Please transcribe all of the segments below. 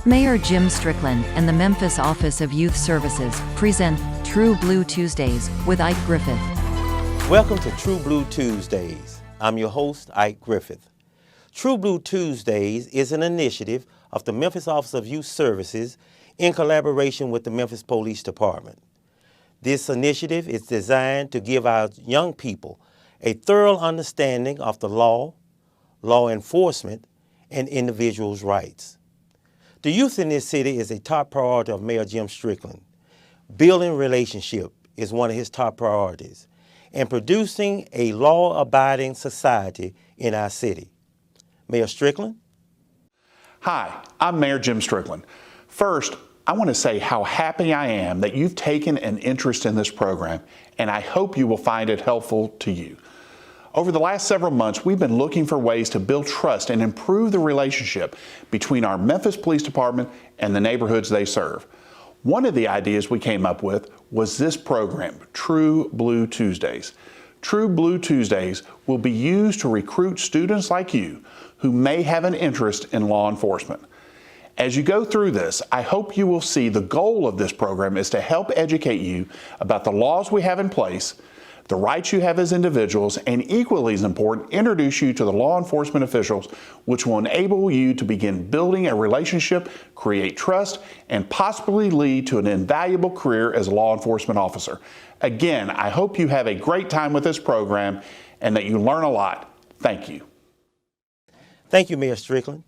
Mayor Jim Strickland and the Memphis Office of Youth Services present True Blue Tuesdays with Ike Griffith. Welcome to True Blue Tuesdays. I'm your host, Ike Griffith. True Blue Tuesdays is an initiative of the Memphis Office of Youth Services in collaboration with the Memphis Police Department. This initiative is designed to give our young people a thorough understanding of the law enforcement, and individuals' rights. The youth in this city is a top priority of Mayor Jim Strickland. Building relationship is one of his top priorities, and producing a law-abiding society in our city. Mayor Strickland? Hi, I'm Mayor Jim Strickland. First, I want to say how happy I am that you've taken an interest in this program, and I hope you will find it helpful to you. Over the last several months, we've been looking for ways to build trust and improve the relationship between our Memphis Police Department and the neighborhoods they serve. One of the ideas we came up with was this program, True Blue Tuesdays. True Blue Tuesdays will be used to recruit students like you who may have an interest in law enforcement. As you go through this, I hope you will see the goal of this program is to help educate you about the laws we have in place, the rights you have as individuals, and equally as important, introduce you to the law enforcement officials, which will enable you to begin building a relationship, create trust, and possibly lead to an invaluable career as a law enforcement officer. Again, I hope you have a great time with this program and that you learn a lot. Thank you. Thank you, Mayor Strickland.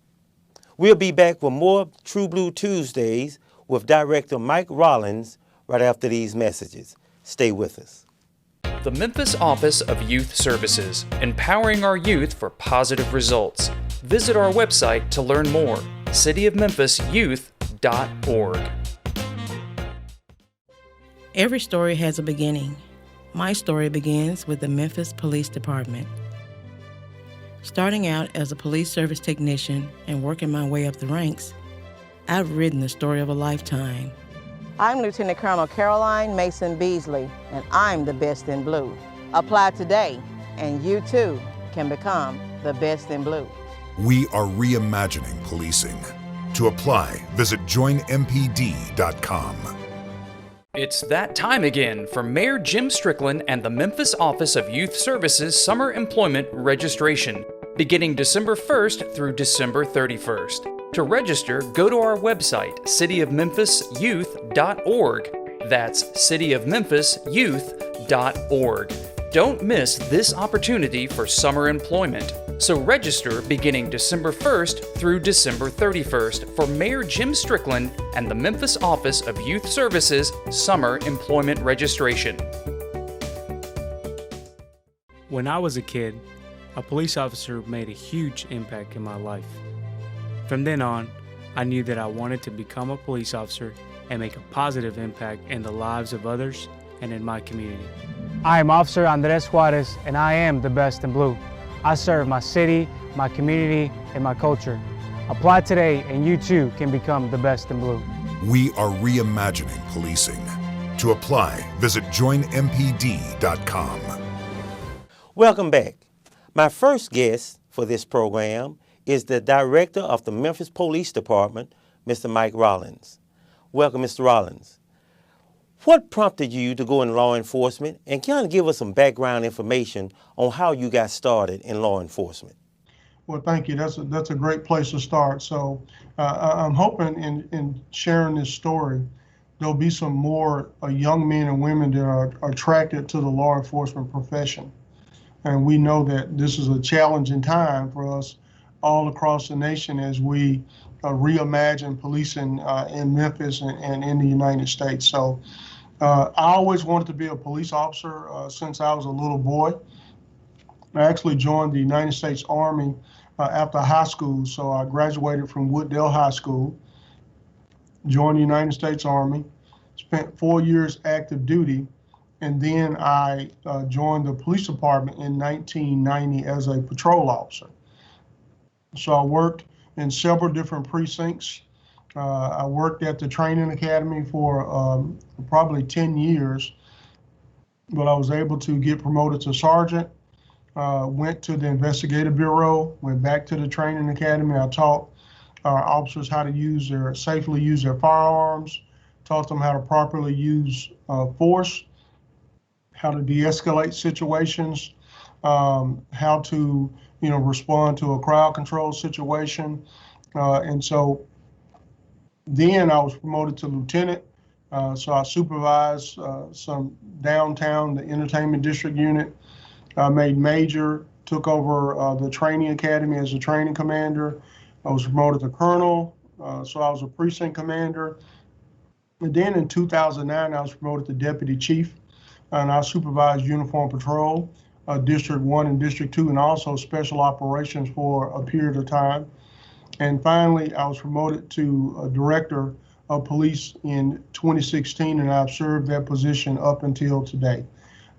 We'll be back with more True Blue Tuesdays with Director Mike Rallings right after these messages. Stay with us. The Memphis Office of Youth Services, empowering our youth for positive results. Visit our website to learn more, cityofmemphisyouth.org. Every story has a beginning. My story begins with the Memphis Police Department. Starting out as a police service technician and working my way up the ranks, I've written the story of a lifetime. I'm Lieutenant Colonel Caroline Mason Beasley, and I'm the best in blue. Apply today, and you too can become the best in blue. We are reimagining policing. To apply, visit joinmpd.com. It's that time again for Mayor Jim Strickland and the Memphis Office of Youth Services Summer Employment Registration, beginning December 1st through December 31st. To register, go to our website, cityofmemphisyouth.org. That's cityofmemphisyouth.org. Don't miss this opportunity for summer employment. So register beginning December 1st through December 31st for Mayor Jim Strickland and the Memphis Office of Youth Services Summer Employment Registration. When I was a kid, a police officer made a huge impact in my life. From then on, I knew that I wanted to become a police officer and make a positive impact in the lives of others and in my community. I am Officer Andres Juarez, and I am the best in blue. I serve my city, my community, and my culture. Apply today, and you too can become the best in blue. We are reimagining policing. To apply, visit joinmpd.com. Welcome back. My first guest for this program is the Director of the Memphis Police Department, Mr. Mike Rallings. Welcome, Mr. Rallings. What prompted you to go in law enforcement, and kind of give us some background information on how you got started in law enforcement? Well, thank you. That's a great place to start. So I'm hoping in sharing this story, there'll be some more young men and women that are attracted to the law enforcement profession. And we know that this is a challenging time for us all across the nation as we reimagine policing in Memphis and in the United States. So I always wanted to be a police officer since I was a little boy. I actually joined the United States Army after high school. So I graduated from Wooddale High School, joined the United States Army, spent 4 years active duty, and then I joined the police department in 1990 as a patrol officer. So I worked in several different precincts. I worked at the training academy for probably 10 years, but I was able to get promoted to sergeant, went to the investigative bureau, went back to the training academy. I taught our officers how to safely use their firearms, taught them how to properly use force, how to de-escalate situations, how to respond to a crowd control situation. And so then I was promoted to lieutenant. So I supervised some downtown, the entertainment district unit. I made major, took over the training academy as a training commander. I was promoted to colonel, so I was a precinct commander. And then in 2009, I was promoted to deputy chief, and I supervised uniform patrol, District 1 and District 2, and also special operations for a period of time. And finally, I was promoted to director of police in 2016, and I've served that position up until today.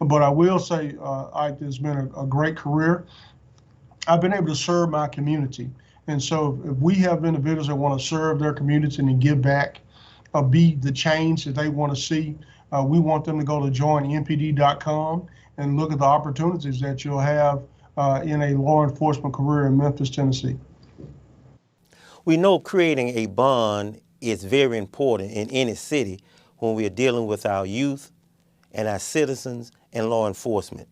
But I will say, Ike, it's been a great career. I've been able to serve my community. And so if we have individuals that want to serve their community and give back, be the change that they want to see, we want them to go to joinmpd.com and look at the opportunities that you'll have in a law enforcement career in Memphis, Tennessee. We know creating a bond is very important in any city when we are dealing with our youth and our citizens and law enforcement.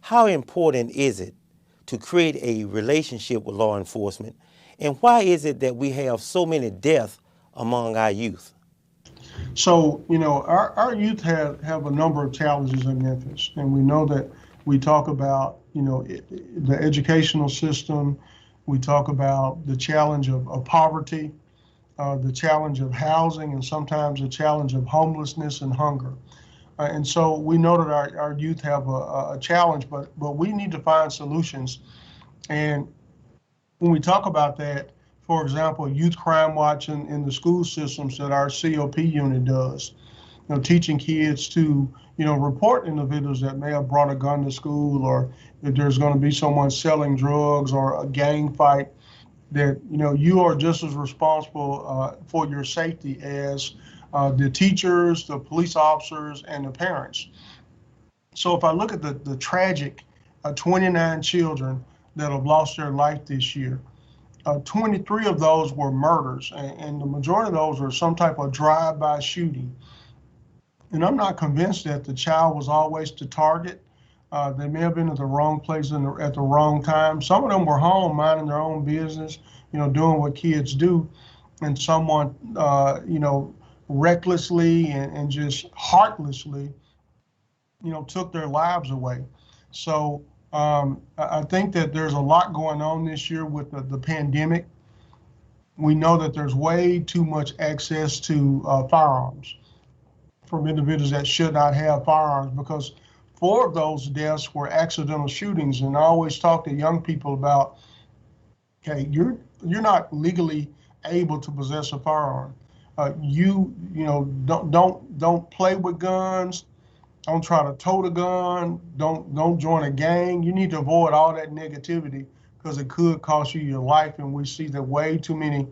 How important is it to create a relationship with law enforcement, and why is it that we have so many deaths among our youth? So, our youth have a number of challenges in Memphis, and we know that we talk about, the educational system, we talk about the challenge of poverty, the challenge of housing, and sometimes the challenge of homelessness and hunger. And so we know that our youth have a challenge, but we need to find solutions. And when we talk about that, for example, youth crime watch in the school systems that our COP unit does, teaching kids to, report individuals that may have brought a gun to school, or if there's going to be someone selling drugs or a gang fight, that, you are just as responsible for your safety as the teachers, the police officers, and the parents. So if I look at the tragic 29 children that have lost their life this year, 23 of those were murders, and the majority of those are some type of drive-by shooting. And I'm not convinced that the child was always the target. They may have been at the wrong place at the wrong time. Some of them were home minding their own business, doing what kids do, and someone, recklessly and just heartlessly, took their lives away. So I think that there's a lot going on this year with the pandemic. We know that there's way too much access to firearms from individuals that should not have firearms, because 4 of those deaths were accidental shootings. And I always talk to young people about, okay, you're not legally able to possess a firearm. Don't play with guns. Don't try to tote a gun. Don't join a gang. You need to avoid all that negativity, because it could cost you your life. And we see that way too many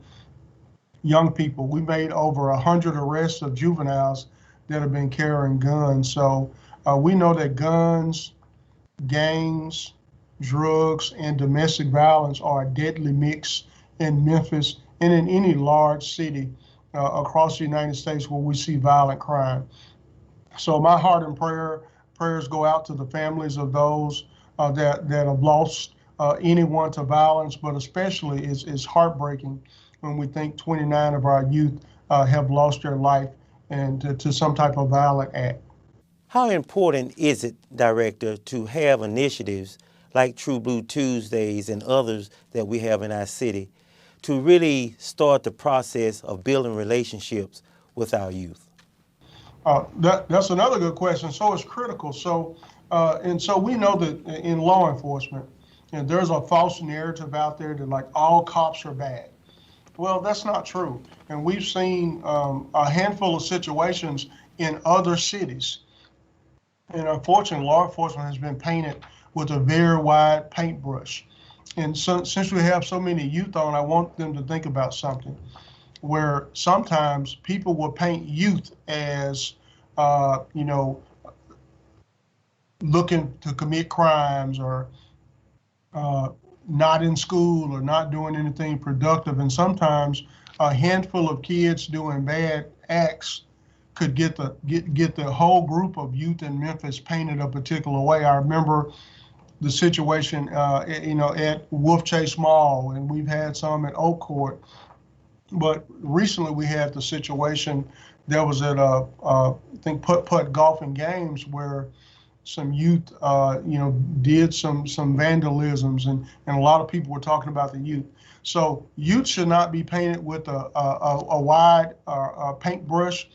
young people. We made over 100 arrests of juveniles that have been carrying guns. So we know that guns, gangs, drugs, and domestic violence are a deadly mix in Memphis and in any large city across the United States where we see violent crime. So my heart and prayers go out to the families of those that have lost anyone to violence, but especially it's heartbreaking when we think 29 of our youth have lost their life and to some type of violent act. How important is it, Director, to have initiatives like True Blue Tuesdays and others that we have in our city to really start the process of building relationships with our youth? That's another good question. So it's critical. So we know that in law enforcement, there's a false narrative out there that like all cops are bad. Well, that's not true. And we've seen a handful of situations in other cities. And unfortunately, law enforcement has been painted with a very wide paintbrush. And so, since we have so many youth on, I want them to think about something where sometimes people will paint youth as, looking to commit crimes or not in school or not doing anything productive. And sometimes a handful of kids doing bad acts could get the whole group of youth in Memphis painted a particular way. I remember the situation, at Wolf Chase Mall, and we've had some at Oak Court. But recently we had the situation that was at I think Putt Golf and Games, where some youth, did some vandalisms, and a lot of people were talking about the youth. So youth should not be painted with a wide paintbrush,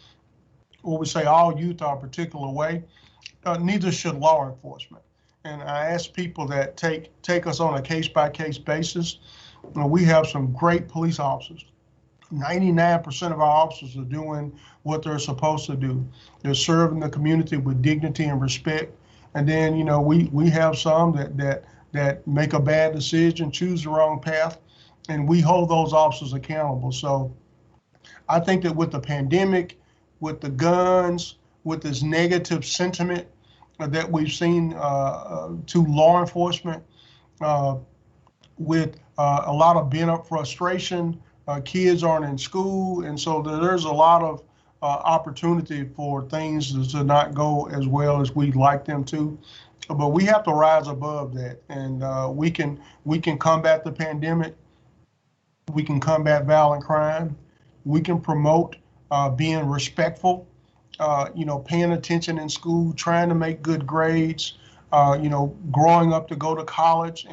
or we say all youth are a particular way. Neither should law enforcement. And I ask people that take us on a case-by-case basis. We have some great police officers. 99% of our officers are doing what they're supposed to do. They're serving the community with dignity and respect. And then, we have some that make a bad decision, choose the wrong path, and we hold those officers accountable. So I think that with the pandemic, with the guns, with this negative sentiment that we've seen to law enforcement, with a lot of pent-up frustration, kids aren't in school, and so there's a lot of opportunity for things to not go as well as we'd like them to. But we have to rise above that, and we can combat the pandemic. We can combat violent crime. We can promote being respectful, paying attention in school, trying to make good grades, growing up to go to college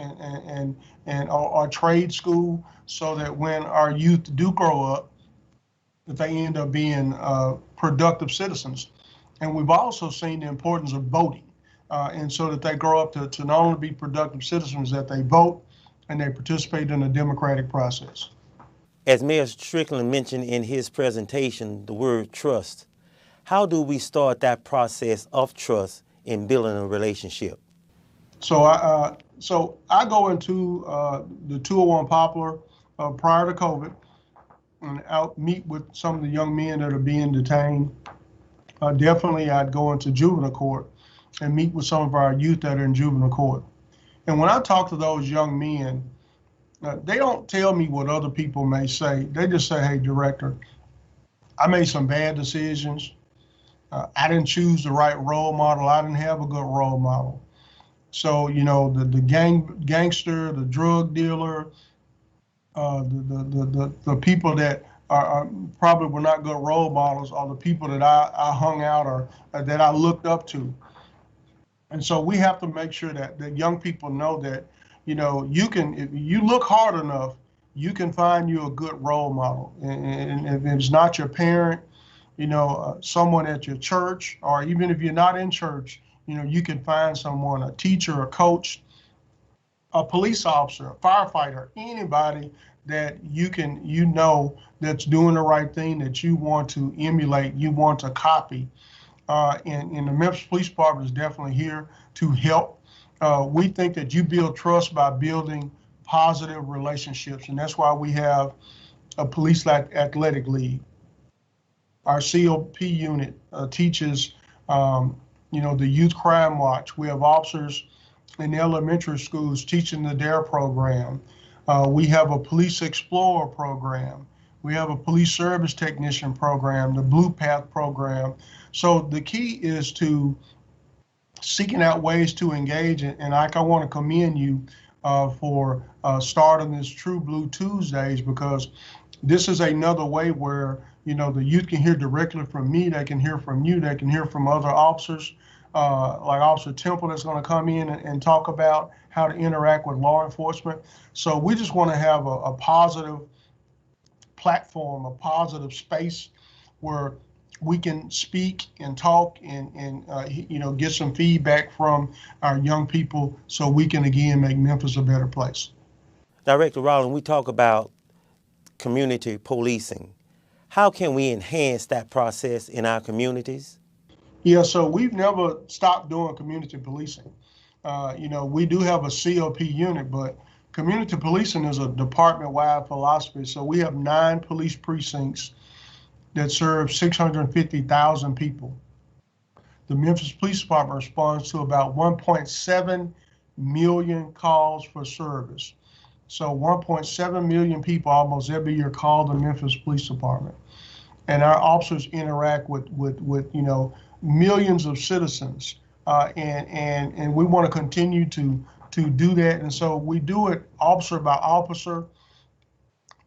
or trade school, so that when our youth do grow up, that they end up being productive citizens. And we've also seen the importance of voting, and so that they grow up to not only be productive citizens, that they vote and they participate in the democratic process. As Mayor Strickland mentioned in his presentation, the word trust. How do we start that process of trust in building a relationship? So I go into the 201 Poplar prior to COVID, and out meet with some of the young men that are being detained. Definitely I'd go into juvenile court and meet with some of our youth that are in juvenile court. And when I talk to those young men, they don't tell me what other people may say. They just say, hey, director, I made some bad decisions. I didn't choose the right role model. I didn't have a good role model. So, the gangster, the drug dealer, the people that are probably were not good role models are the people that I hung out or that I looked up to. And so we have to make sure that young people know that, you can, if you look hard enough, you can find you a good role model. And if it's not your parent, someone at your church, or even if you're not in church, you can find someone, a teacher, a coach, a police officer, a firefighter, anybody that that's doing the right thing, that you want to emulate, you want to copy. And the Memphis Police Department is definitely here to help. We think that you build trust by building positive relationships, and that's why we have a police athletic league. Our COP unit teaches, the Youth Crime Watch. We have officers in elementary schools teaching the DARE program. We have a Police Explorer program. We have a Police Service Technician program, the Blue Path program. So the key is to seeking out ways to engage, and I want to commend you for starting this True Blue Tuesdays, because this is another way where the youth can hear directly from me. They can hear from you. They can hear from other officers, like Officer Temple that's going to come in and talk about how to interact with law enforcement. So we just want to have a positive platform, a positive space where we can speak and talk and get some feedback from our young people, so we can again make Memphis a better place. Director Rallings, we talk about community policing. How can we enhance that process in our communities? Yeah, so we've never stopped doing community policing. We do have a COP unit, but community policing is a department-wide philosophy. So we have 9 police precincts that serve 650,000 people. The Memphis Police Department responds to about 1.7 million calls for service. So 1.7 million people almost every year call the Memphis Police Department. And our officers interact with millions of citizens. And we want to continue to do that. And so we do it officer by officer,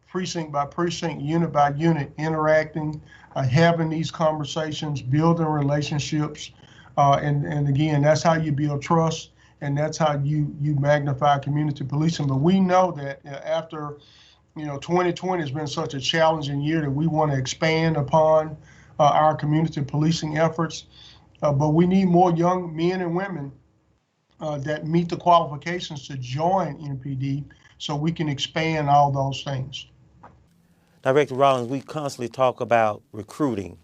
precinct by precinct, unit by unit, interacting, having these conversations, building relationships. And again, that's how you build trust, and that's how you magnify community policing. But we know that after 2020 has been such a challenging year that we want to expand upon our community policing efforts. But we need more young men and women that meet the qualifications to join MPD so we can expand all those things. Director Rallings, we constantly talk about recruiting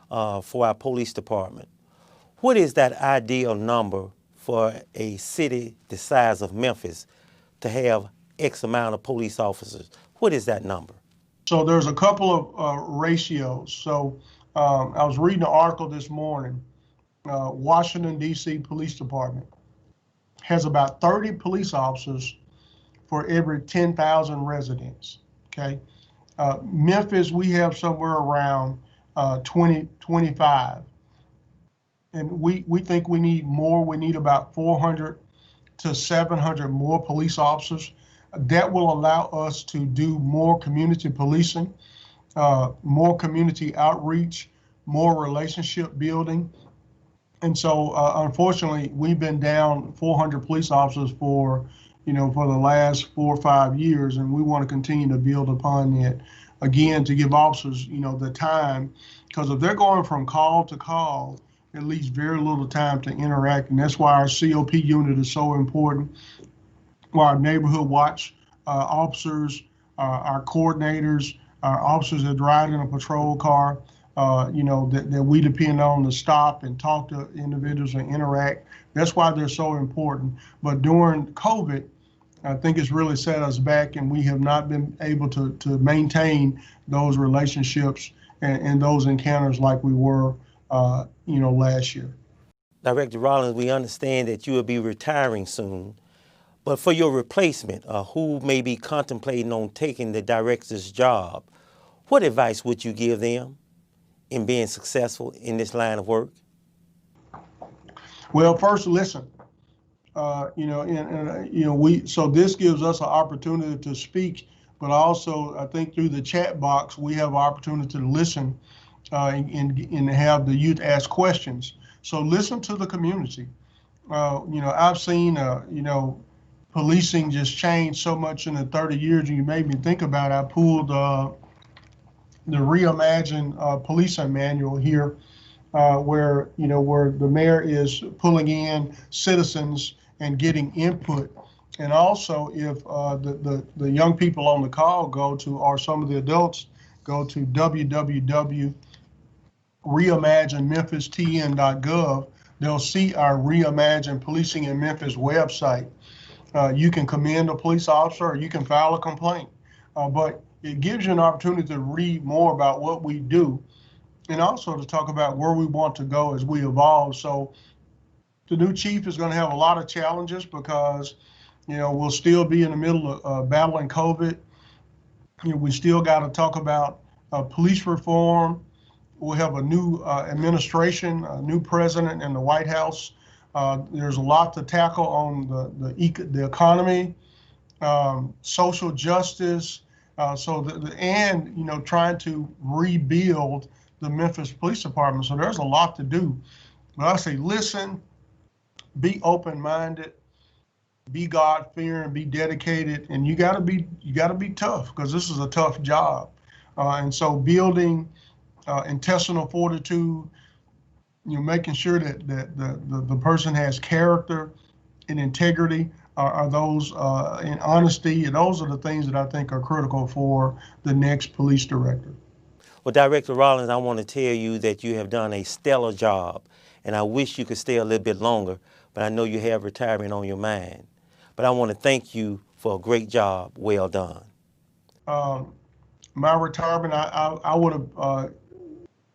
for our police department. What is that ideal number for a city the size of Memphis to have X amount of police officers? What is that number? So there's a couple of ratios. So I was reading an article this morning. Washington, D.C. Police Department has about 30 police officers for every 10,000 residents, okay? Memphis, we have somewhere around 25. And we think we need more. We need about 400 to 700 more police officers. That will allow us to do more community policing, more community outreach, more relationship building. And so, unfortunately, we've been down 400 police officers for the last 4 or 5 years, and we want to continue to build upon that. Again, to give officers, the time, because if they're going from call to call, it leaves very little time to interact, and that's why our COP unit is so important. Why our neighborhood watch officers, our coordinators, our officers that drive in a patrol car, that we depend on to stop and talk to individuals and interact. That's why they're so important. But during COVID, I think it's really set us back, and we have not been able to maintain those relationships and those encounters like we were, last year. Director Rallings, we understand that you will be retiring soon, but for your replacement, who may be contemplating on taking the director's job, what advice would you give them in being successful in this line of work? Well, first, listen. So this gives us an opportunity to speak, but also I think through the chat box we have an opportunity to listen and have the youth ask questions. So listen to the community. I've seen policing just change so much in the 30 years, and you made me think about it. I pulled the Reimagine Policing Manual here, where the mayor is pulling in citizens and getting input. And also, if the young people on the call or some of the adults go to www.reimaginememphistn.gov, they'll see our Reimagine Policing in Memphis website. You can commend a police officer, or you can file a complaint. But it gives you an opportunity to read more about what we do, and also to talk about where we want to go as we evolve. So the new chief is going to have a lot of challenges because, we'll still be in the middle of battling COVID. We still got to talk about police reform. We'll have a new administration, a new president in the White House. There's a lot to tackle on the economy, social justice, trying to rebuild the Memphis Police Department. So there's a lot to do. But I say, listen, be open-minded, be God-fearing, be dedicated, and you got to be tough, because this is a tough job. And so building intestinal fortitude, making sure that the person has character and integrity, are those in honesty, and those are the things that I think are critical for the next police director. Well, Director Rallings, I want to tell you that you have done a stellar job, and I wish you could stay a little bit longer, but I know you have retirement on your mind. But I want to thank you for a great job. Well done. My retirement, I would have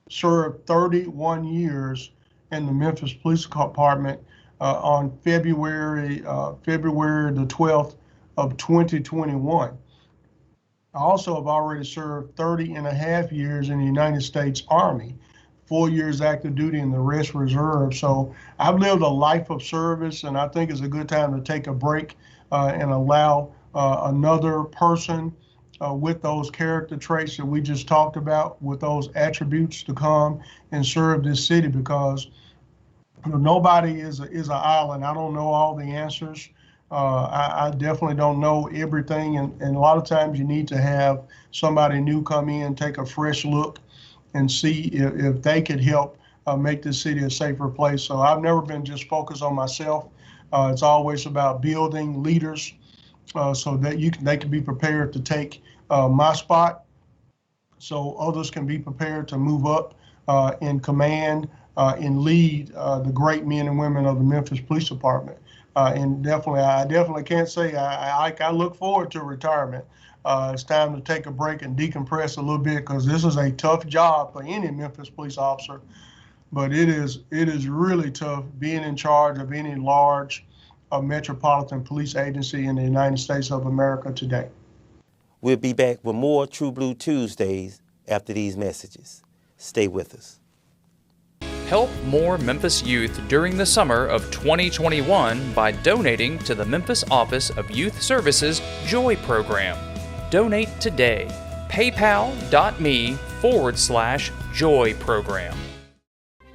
served 31 years in the Memphis Police Department on February the 12th of 2021. I also have already served 30 and a half years in the United States Army, 4 years active duty and the rest reserve. So I've lived a life of service, and I think it's a good time to take a break and allow another person with those character traits that we just talked about, with those attributes, to come and serve this city, because nobody is an island. I don't know all the answers. I definitely don't know everything, and a lot of times you need to have somebody new come in, take a fresh look, and see if they could help make this city a safer place. So I've never been just focused on myself. It's always about building leaders so that they can be prepared to take my spot, so others can be prepared to move up in command and lead the great men and women of the Memphis Police Department. And I definitely can't say I look forward to retirement. It's time to take a break and decompress a little bit, because this is a tough job for any Memphis police officer. But it is really tough being in charge of any large metropolitan police agency in the United States of America today. We'll be back with more True Blue Tuesdays after these messages. Stay with us. Help more Memphis youth during the summer of 2021 by donating to the Memphis Office of Youth Services Joy Program. Donate today. PayPal.me/Joy Program.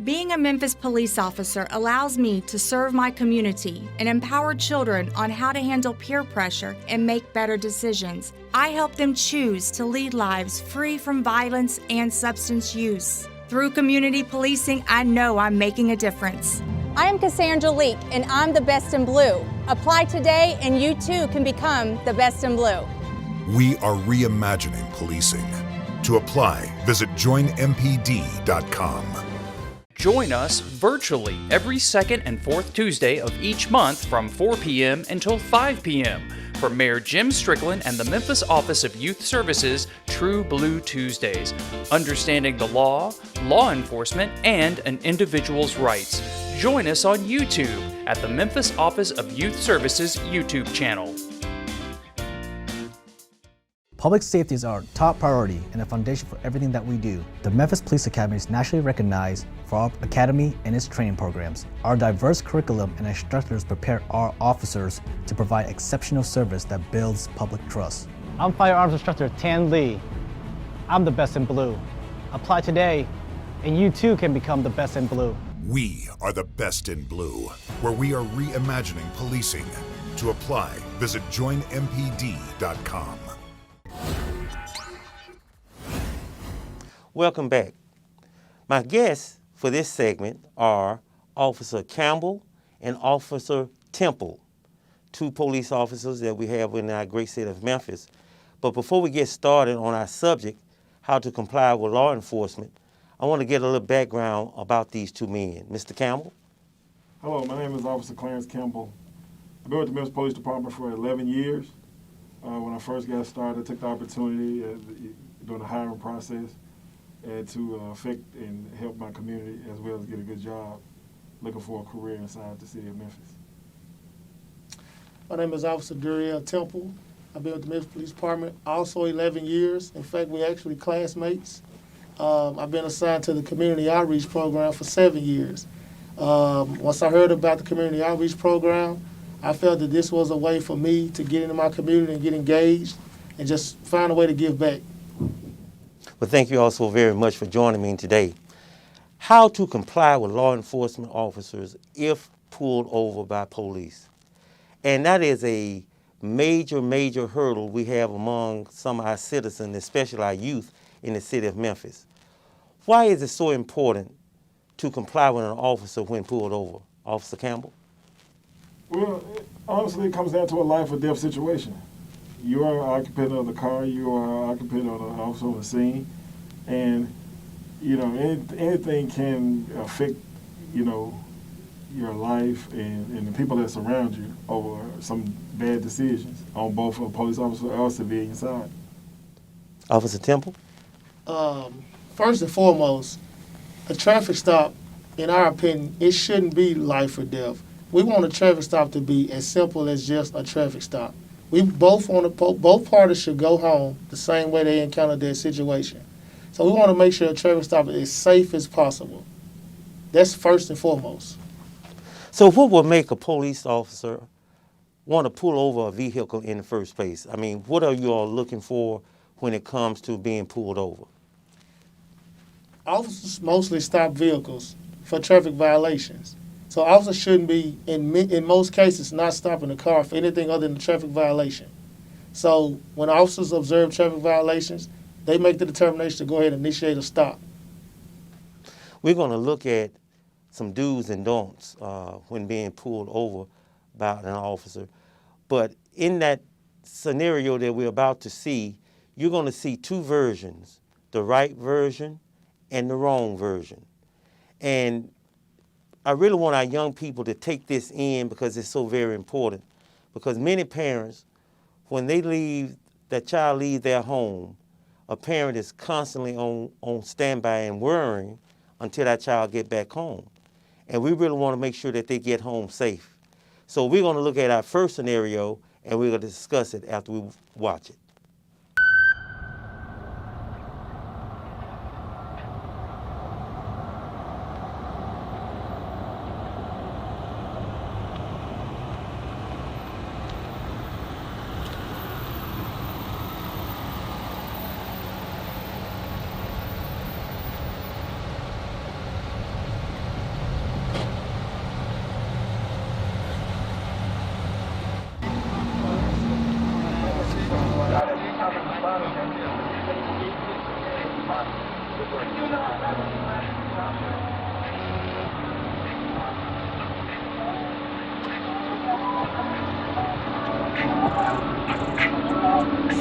Being a Memphis police officer allows me to serve my community and empower children on how to handle peer pressure and make better decisions. I help them choose to lead lives free from violence and substance use. Through community policing, I know I'm making a difference. I am Cassandra Leak, and I'm the best in blue. Apply today, and you too can become the best in blue. We are reimagining policing. To apply, visit joinmpd.com. Join us virtually every second and fourth Tuesday of each month from 4 p.m. until 5 p.m. for Mayor Jim Strickland and the Memphis Office of Youth Services True Blue Tuesdays, understanding the law, law enforcement, and an individual's rights. Join us on YouTube at the Memphis Office of Youth Services YouTube channel. Public safety is our top priority and a foundation for everything that we do. The Memphis Police Academy is nationally recognized for our academy and its training programs. Our diverse curriculum and instructors prepare our officers to provide exceptional service that builds public trust. I'm Firearms Instructor Tan Lee. I'm the best in blue. Apply today, and you too can become the best in blue. We are the best in blue, where we are reimagining policing. To apply, visit joinmpd.com. Welcome back. My guests for this segment are Officer Campbell and Officer Temple, two police officers that we have in our great city of Memphis. But before we get started on our subject, how to comply with law enforcement, I want to get a little background about these two men. Mr. Campbell? Hello, my name is Officer Clarence Campbell. I've been with the Memphis Police Department for 11 years. When I first got started, I took the opportunity during the hiring process to affect and help my community, as well as get a good job, looking for a career inside the city of Memphis. My name is Officer Duriel Temple. I've been with the Memphis Police Department also 11 years. In fact, we're actually classmates. I've been assigned to the Community Outreach Program for 7 years. Once I heard about the Community Outreach Program, I felt that this was a way for me to get into my community and get engaged and just find a way to give back. Well, thank you all so very much for joining me today. How to comply with law enforcement officers if pulled over by police. And that is a major hurdle we have among some of our citizens, especially our youth in the city of Memphis. Why is it so important to comply with an officer when pulled over? Officer Campbell? Well, honestly, it comes down to a life or death situation. You are an occupant of the car, you are an occupant of the officer on the scene, and, you know, anything can affect, you know, your life and the people that surround you over some bad decisions on both a police officer or civilian side. Officer Temple? First and foremost, a traffic stop, in our opinion, it shouldn't be life or death. We want a traffic stop to be as simple as just a traffic stop. We both both parties should go home the same way they encountered their situation. So we want to make sure a traffic stop is as safe as possible. That's first and foremost. So what would make a police officer want to pull over a vehicle in the first place? I mean, what are you all looking for when it comes to being pulled over? Officers mostly stop vehicles for traffic violations. So officers shouldn't be, in most cases, not stopping the car for anything other than a traffic violation. So when officers observe traffic violations, they make the determination to go ahead and initiate a stop. We're going to look at some do's and don'ts when being pulled over by an officer. But in that scenario that we're about to see, you're going to see two versions, the right version and the wrong version. And I really want our young people to take this in because it's so very important. Because many parents, when that child leaves their home, a parent is constantly on standby and worrying until that child get back home. And we really want to make sure that they get home safe. So we're going to look at our first scenario and we're going to discuss it after we watch it.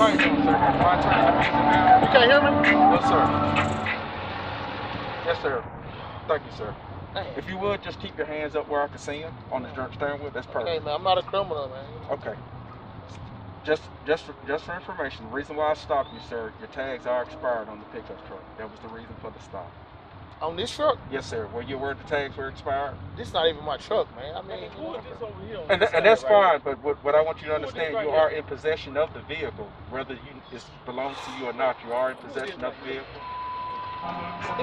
How you doing, sir? You can't hear me? Yes, sir. Yes, sir. Thank you, sir. If you would, just keep your hands up where I can see them on the steering wheel. That's perfect. Okay, man, I'm not a criminal, man. Okay. Just for information, the reason why I stopped you, sir, your tags are expired on the pickup truck. That was the reason for the stop. On this truck? Yes, sir. Were you aware the tags were expired? This is not even my truck, man. I mean, and that's fine, but what I want you to understand, you are in possession of the vehicle. Whether it belongs to you or not, you are in possession of the vehicle.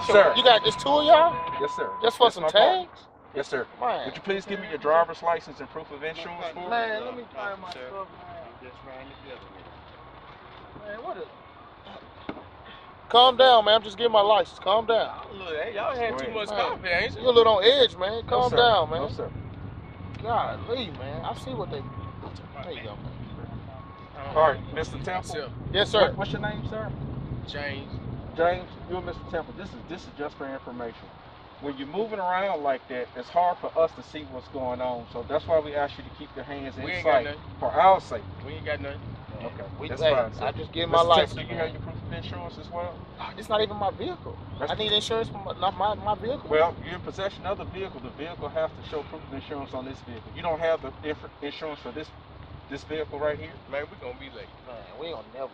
Sir. You got just two of y'all? Yes, sir. Just for some tags? Yes, sir. Man. Would you please give me your driver's license and proof of insurance for me? Man, let me find my stuff, man, what is... Calm down, man. I'm just getting my license. Calm down. Look, hey, y'all had too much coffee, ain't you? You're a little on edge, man. Calm down, man. No, sir. Golly, man. I see what they... There you go, man. All right, Mr. Temple. Yes, sir. What's your name, sir? James. James, you're Mr. Temple. This is just for information. When you're moving around like that, it's hard for us to see what's going on. So that's why we ask you to keep your hands in sight for our sake. We ain't got nothing. Okay, that's fine, sir. I just get my license. Do you have your proof of insurance as well? It's not even my vehicle. I need insurance for my vehicle. Well, you're in possession of the vehicle. The vehicle has to show proof of insurance on this vehicle. You don't have the insurance for this vehicle right here? Man, we're going to be late. Man, we don't never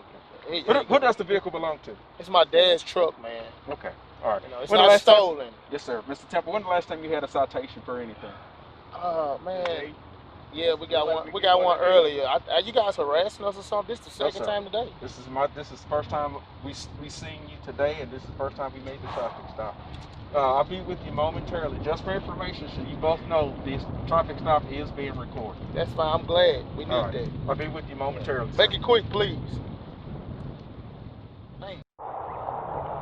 get that. What does the vehicle belong to? It's my dad's truck, man. Okay, all right. You know, it's not stolen. Yes, sir. Mr. Temple, when the last time you had a citation for anything? Man. Yeah, we got one. We got one earlier. You guys harassing us or something? This is the second time today. This is the first time we seen you today, and this is the first time we made the traffic stop. I'll be with you momentarily. Just for information, so you both know this traffic stop is being recorded. That's fine. I'm glad. We need that. I'll be with you momentarily. Make it quick, please. Hey,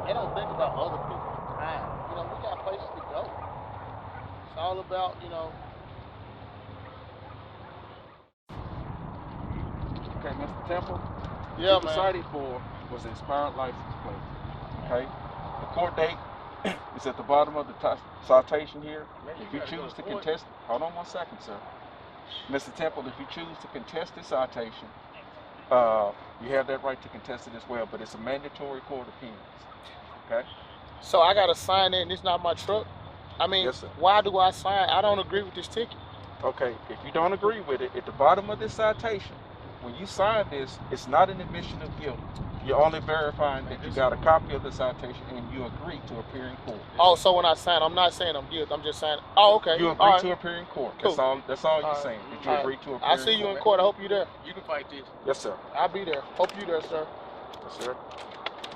they don't think about other people's time. You know, we got places to go. It's all about, you know. Okay, Mr. Temple. Yeah, what you cited for was an expired license plate. Okay. The court date is at the bottom of the citation here. If you choose to contest, hold on one second, sir. Mr. Temple, if you choose to contest this citation, you have that right to contest it as well, but it's a mandatory court appearance. Okay. So I gotta sign it, and it's not my truck. I mean, yes, sir. Why do I sign? I don't agree with this ticket. Okay. If you don't agree with it, at the bottom of this citation, when you sign this, it's not an admission of guilt. You're only verifying that you got a copy of the citation and you agree to appear in court. Oh, so when I sign, I'm not saying I'm guilty. I'm just saying. Oh, okay. You agree to appear in court. Cool. That's all you're saying. That you agree to appear in court. I'll see you in court. I hope you're there. You can fight this. Yes, sir. I'll be there. Hope you there, sir. Yes, sir.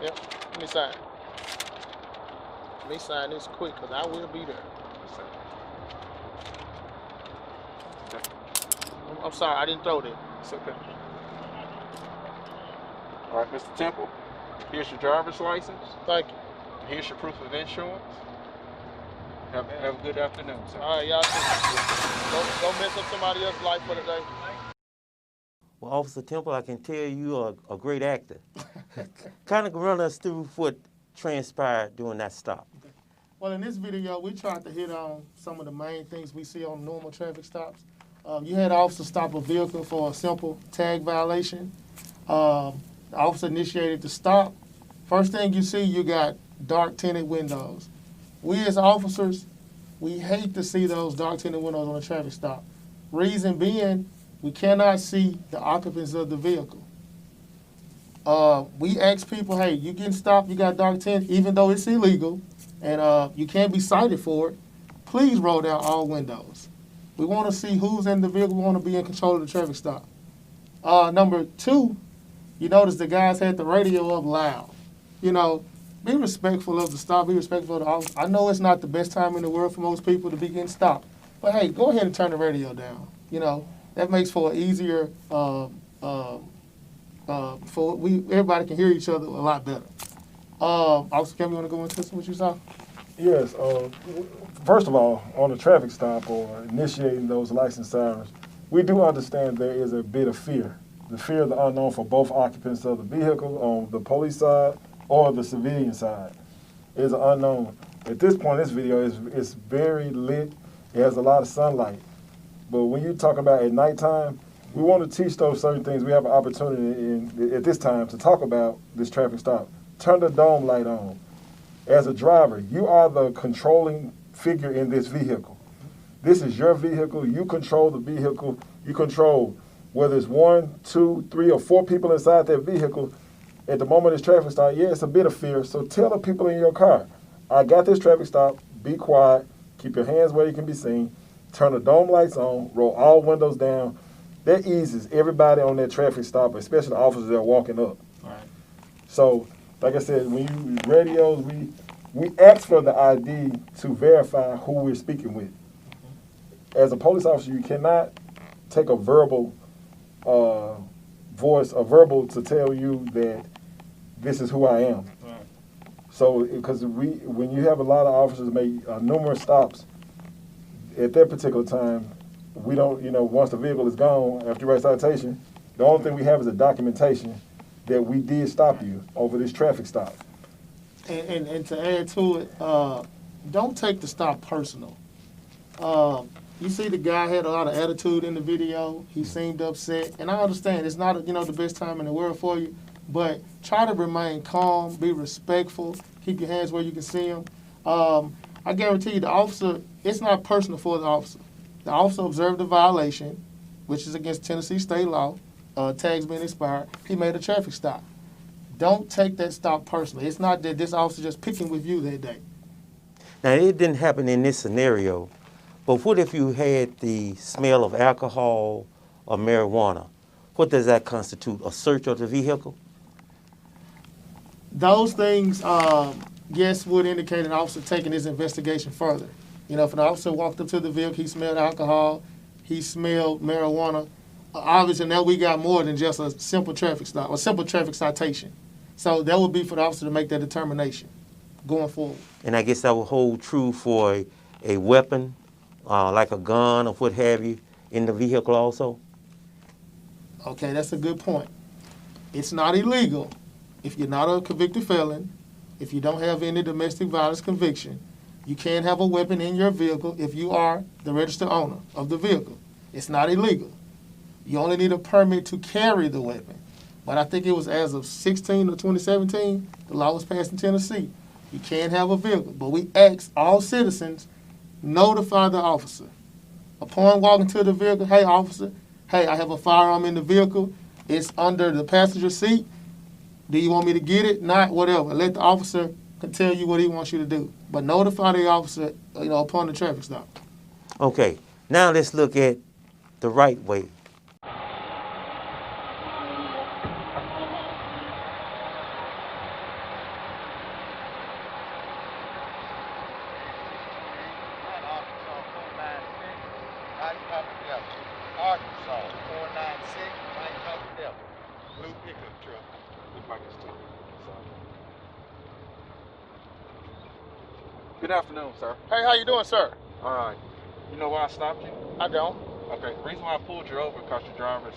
Yeah. Let me sign. Let me sign this quick, because I will be there. Yes, sir. Okay. I'm sorry, I didn't throw that. It's okay. All right, Mr. Temple, here's your driver's license. Thank you. Here's your proof of insurance. Have a good afternoon, sir. All right, y'all. Don't mess up somebody else's life for the day. Well, Officer Temple, I can tell you are a great actor. Kind of run us through what transpired during that stop. Well, in this video, we tried to hit on some of the main things we see on normal traffic stops. You had an officer stop a vehicle for a simple tag violation. The officer initiated the stop. First thing you see, you got dark tinted windows. We as officers, we hate to see those dark tinted windows on a traffic stop. Reason being, we cannot see the occupants of the vehicle. We ask people, hey, you getting stopped, you got dark tint, even though it's illegal, and you can't be cited for it, please roll down all windows. We want to see who's in the vehicle. We want to be in control of the traffic stop. Number two, you notice the guys had the radio up loud. You know, be respectful of the stop, be respectful of the officer. I know it's not the best time in the world for most people to be getting stopped, but hey, go ahead and turn the radio down. You know, that makes for an easier, everybody can hear each other a lot better. Officer Kevin, you want to go into what you saw? Yes. First of all, on a traffic stop or initiating those license sirens, we do understand there is a bit of fear. The fear of the unknown for both occupants of the vehicle on the police side or the civilian side is an unknown. At this point, this video is very lit. It has a lot of sunlight. But when you talk about at nighttime, we want to teach those certain things. We have an opportunity at this time to talk about this traffic stop. Turn the dome light on. As a driver, you are the controlling figure in this vehicle. This is your vehicle. You control the vehicle. You control whether it's 1, 2, 3, or 4 people inside that vehicle. At the moment of this traffic stop, yeah, it's a bit of fear. So tell the people in your car, I got this traffic stop. Be quiet. Keep your hands where you can be seen. Turn the dome lights on. Roll all windows down. That eases everybody on that traffic stop, especially the officers that are walking up. All right. So, like I said, when you use radios, we ask for the ID to verify who we're speaking with. As a police officer, you cannot take a verbal voice, a verbal to tell you that this is who I am. Right. So, because when you have a lot of officers make numerous stops, at that particular time, we don't, once the vehicle is gone, after you write citation, the only thing we have is a documentation that we did stop you over this traffic stop. And to add to it, don't take the stop personal. You see the guy had a lot of attitude in the video. He seemed upset. And I understand it's not, the best time in the world for you, but try to remain calm, be respectful, keep your hands where you can see them. I guarantee you the officer, it's not personal for the officer. The officer observed the violation, which is against Tennessee state law, tags being expired. He made a traffic stop. Don't take that stop personally. It's not that this officer just picking with you that day. Now, it didn't happen in this scenario, but what if you had the smell of alcohol or marijuana? What does that constitute, a search of the vehicle? Those things, yes, would indicate an officer taking his investigation further. If an officer walked up to the vehicle, he smelled alcohol, he smelled marijuana, obviously now we got more than just a simple traffic stop, a simple traffic citation. So that would be for the officer to make that determination going forward. And I guess that would hold true for a weapon, like a gun or what have you, in the vehicle also? Okay, that's a good point. It's not illegal if you're not a convicted felon, if you don't have any domestic violence conviction. You can't have a weapon in your vehicle if you are the registered owner of the vehicle. It's not illegal. You only need a permit to carry the weapon. But I think it was as of 16 or 2017, the law was passed in Tennessee. You can't have a vehicle. But we ask all citizens, notify the officer. Upon walking to the vehicle, hey, officer, hey, I have a firearm in the vehicle. It's under the passenger seat. Do you want me to get it? Not, whatever. Let the officer can tell you what he wants you to do. But notify the officer, upon the traffic stop. Okay, now let's look at the right way. Arkansas, 496, right top of Delta. Blue pickup truck. Look like it's two. Good afternoon, sir. Hey, how you doing, sir? All right. You know why I stopped you? I don't. Okay. The reason why I pulled you over because your driver's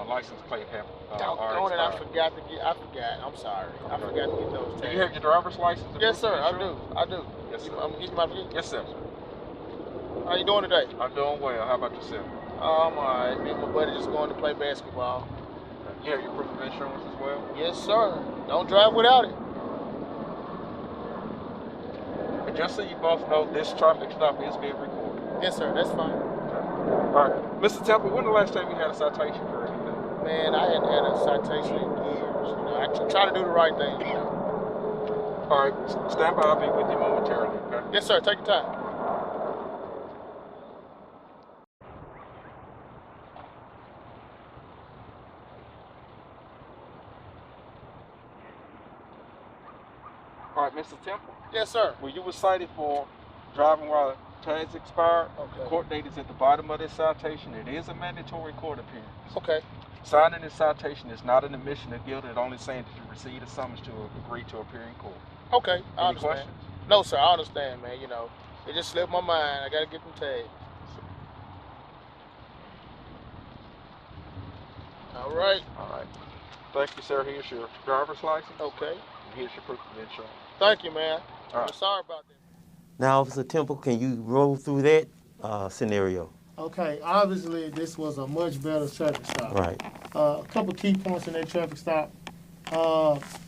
license plate have Doggone it, I forgot. I'm sorry. I forgot to get those tags. Do you have your driver's license? Yes, sir. I do. Yes, sir. I'm getting my vehicle. Yes, sir. How you doing today? I'm doing well. How about yourself? I'm all right. Me and my buddy just going to play basketball. You have your proof of insurance as well? Yes, sir. Don't drive without it. And just so you both know, this traffic stop is being recorded. Yes, sir. That's fine. All right. Mr. Temple, when the last time you had a citation for anything? Man, I hadn't had a citation in years. I try to do the right thing. All right. Stand by. I'll be with you momentarily, okay? Yes, sir. Take your time. All right, Mr. Temple. Yes, sir. Well, you were cited for driving while tags expired. Okay. The court date is at the bottom of this citation. It is a mandatory court appearance. Okay. Signing this citation is not an admission of guilt. It's only saying that you received a summons to agree to appear in court. Okay, I Any understand. questions? No, sir, I understand, man. It just slipped my mind. I got to get them tags. All right. All right. Thank you, sir. Here's your driver's license. Okay. And here's your proof of insurance. Thank you, man. All right. I'm sorry about that. Now, Officer Temple, can you roll through that scenario? Okay, obviously this was a much better traffic stop. Right. A couple key points in that traffic stop.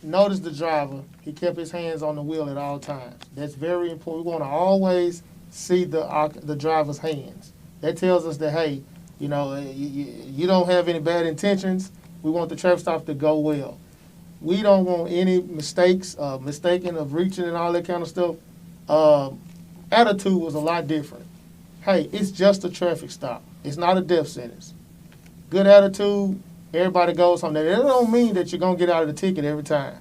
Notice the driver. He kept his hands on the wheel at all times. That's very important. We want to always see the driver's hands. That tells us that, hey, you don't have any bad intentions. We want the traffic stop to go well. We don't want any mistakes, mistaking of reaching and all that kind of stuff. Attitude was a lot different. Hey, it's just a traffic stop. It's not a death sentence. Good attitude, everybody goes home. Now, that don't mean that you're going to get out of the ticket every time.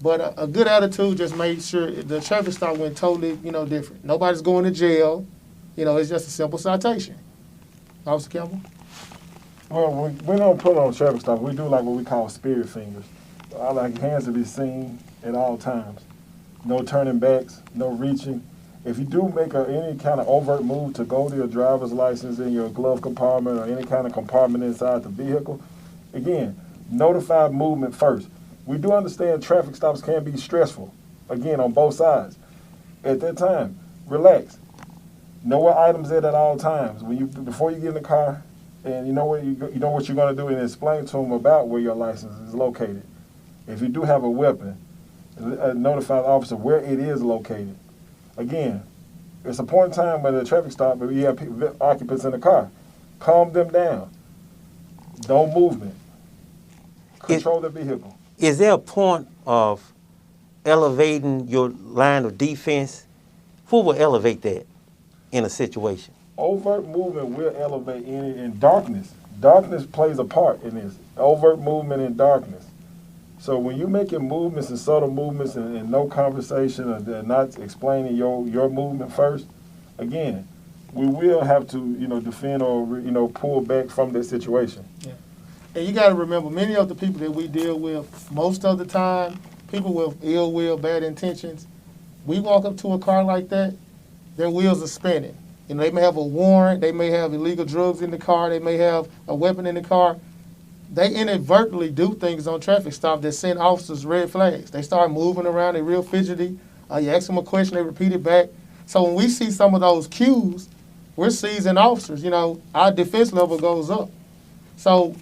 But a good attitude just made sure the traffic stop went totally, different. Nobody's going to jail. It's just a simple citation. Officer Campbell? Well, we don't put on traffic stop. We do like what we call spirit fingers. I like hands to be seen at all times. No turning backs, no reaching. If you do make any kind of overt move to go to your driver's license in your glove compartment or any kind of compartment inside the vehicle, again, notify movement first. We do understand traffic stops can be stressful, again, on both sides. At that time, relax. Know where items at all times. Before you get in the car, and you know what you're going to do, and explain to them about where your license is located. If you do have a weapon, notify the officer where it is located. Again, it's a point in time when the traffic stop, but you have occupants in the car. Calm them down. No movement. Control the vehicle. Is there a point of elevating your line of defense? Who will elevate that in a situation? Overt movement will elevate in darkness. Darkness plays a part in this. Overt movement in darkness. So when you're making movements and subtle movements and no conversation or not explaining your movement first, again, we will have to defend or pull back from that situation. Yeah. And you got to remember, many of the people that we deal with, most of the time, people with ill will, bad intentions, we walk up to a car like that, their wheels are spinning. They may have a warrant, they may have illegal drugs in the car, they may have a weapon in the car. They inadvertently do things on traffic stops that send officers red flags. They start moving around, they're real fidgety. You ask them a question, they repeat it back. So when we see some of those cues, we're seizing officers. Our defense level goes up. So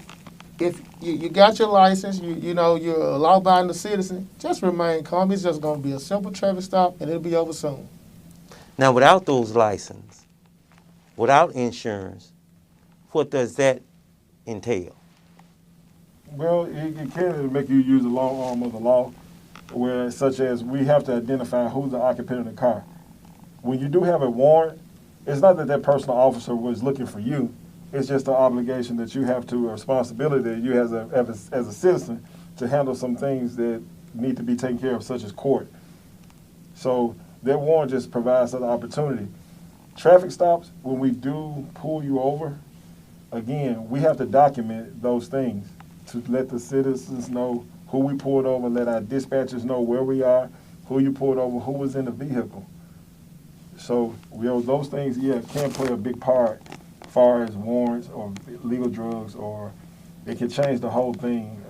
if you got your license, you're a law-abiding citizen, just remain calm. It's just going to be a simple traffic stop, and it'll be over soon. Now, without those licenses, without insurance, what does that entail? Well, it can make you use the long arm of the law, where such as we have to identify who's the occupant of the car. When you do have a warrant, it's not that personal officer was looking for you. It's just an obligation that you have to, a responsibility that you as a citizen to handle some things that need to be taken care of, such as court. So that warrant just provides an opportunity. Traffic stops, when we do pull you over, again, we have to document those things to let the citizens know who we pulled over, let our dispatchers know where we are, who you pulled over, who was in the vehicle. So those things, can play a big part as far as warrants or illegal drugs, or it can change the whole thing.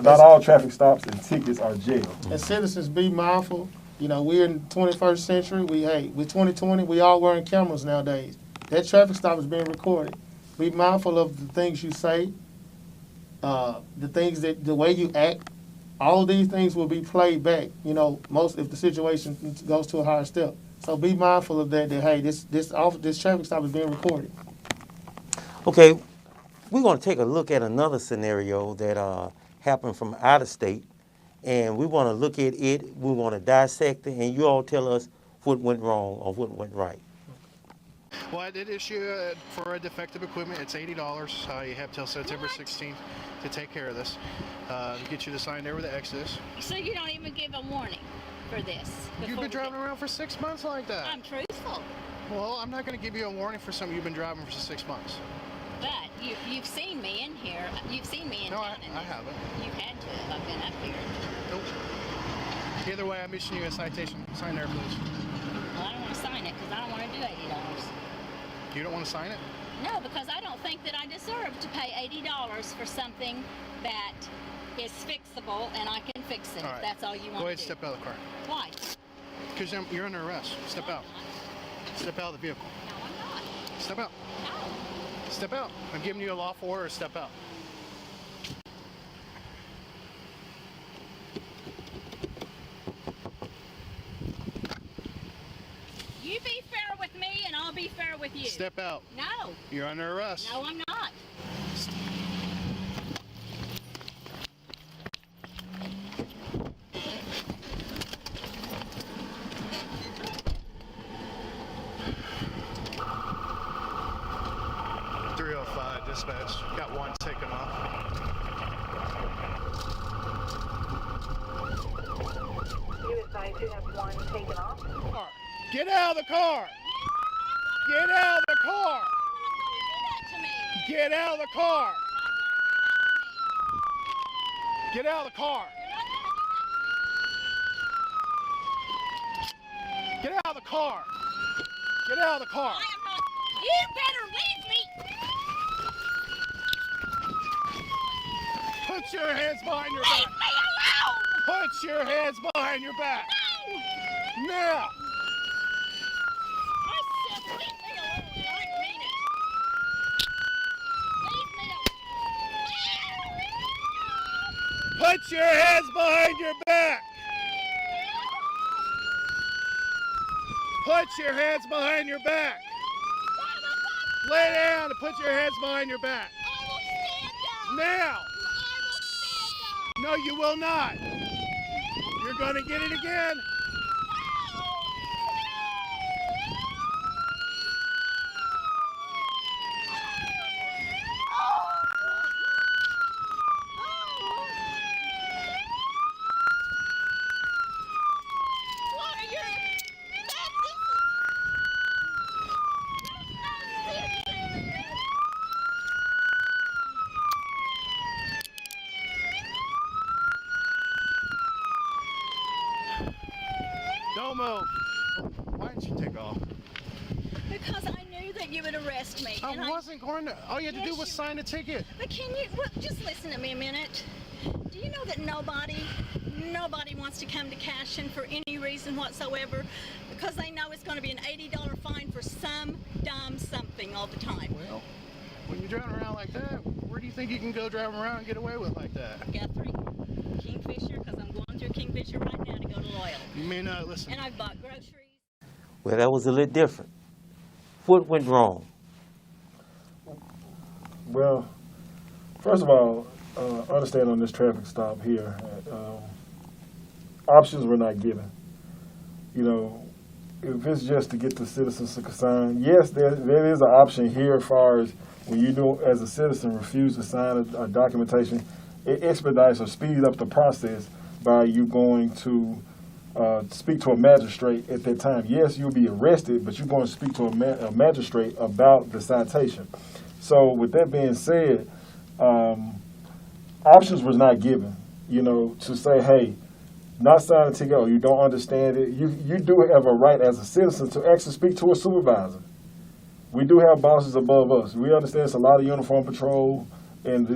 Not all traffic stops and tickets are jail. As citizens, be mindful. We're in the 21st century. With 2020, we all wearing cameras nowadays. That traffic stop is being recorded. Be mindful of the things you say, the way you act. All of these things will be played back. If the situation goes to a higher step. So be mindful of that. This traffic stop is being recorded. Okay, we're going to take a look at another scenario that happened from out of state, and we want to look at it. We want to dissect it, and you all tell us what went wrong or what went right. Well, I did issue for a defective equipment. It's $80. You have till September 16th to take care of this. Get you to sign there with the Exodus. So you don't even give a warning for this? You've been driving around for 6 months like that. I'm truthful. Well, I'm not going to give you a warning for something you've been driving for 6 months. But you've seen me in here. You've seen me in town. No, I haven't. You had to if I've been up here. Nope. Either way, I'm issuing you a citation. Sign there, please. Well, I don't want to sign it because I don't want to do $80. You don't want to sign it? No, because I don't think that I deserve to pay $80 for something that is fixable and I can fix it. All right. If that's all you want to do. Go ahead and step out of the car. Why? Because you're under arrest. Step out. Step out of the vehicle. No, I'm not. Step out. No. Step out. I'm giving you a lawful order. Step out. You be fair with me and I'll be fair with you. Step out. No. You're under arrest. No, I'm not. Dispatch. Got one taken off. You advise you have one taken off? Get out of the car! Get out of the car! Get out of the car! Get out of the car! Get out of the car! Get out of the car! You better leave me! Put your hands behind your back! Leave me alone! Put your hands behind your back! No! Now! I said leave me alone and I mean it! Leave me alone! Put your hands behind your back! Put your hands behind your back! Lay down and put your hands behind your back! Now! No, you will not! You're gonna get it again! Don't move. Why didn't you take off? Because I knew that you would arrest me. I wasn't going to. All you had to do was sign a ticket. But can you, just listen to me a minute. Do you know that nobody wants to come to Cashin for any reason whatsoever because they know it's going to be an $80 fine for some dumb something all the time? Well, when you're driving around like that, where do you think you can go driving around and get away with like that? Guthrie, Kingfisher, because I'm going through Kingfisher right now to go to Loyal. You may not listen. And I've bought groceries. Well, that was a little different. What went wrong? Well, first of all, understand on this traffic stop here, options were not given. You know, if it's just to get the citizens to sign, yes, there is an option here as far as when you do, as a citizen, refuse to sign a documentation, it expedites or speeds up the process by you going to speak to a magistrate at that time. Yes, you'll be arrested, but you're going to speak to a magistrate about the citation. So with that being said, options was not given, you know, to say, hey, not sign a ticket or you don't understand it. You do have a right as a citizen to actually speak to a supervisor. We do have bosses above us. We understand it's a lot of uniform patrol in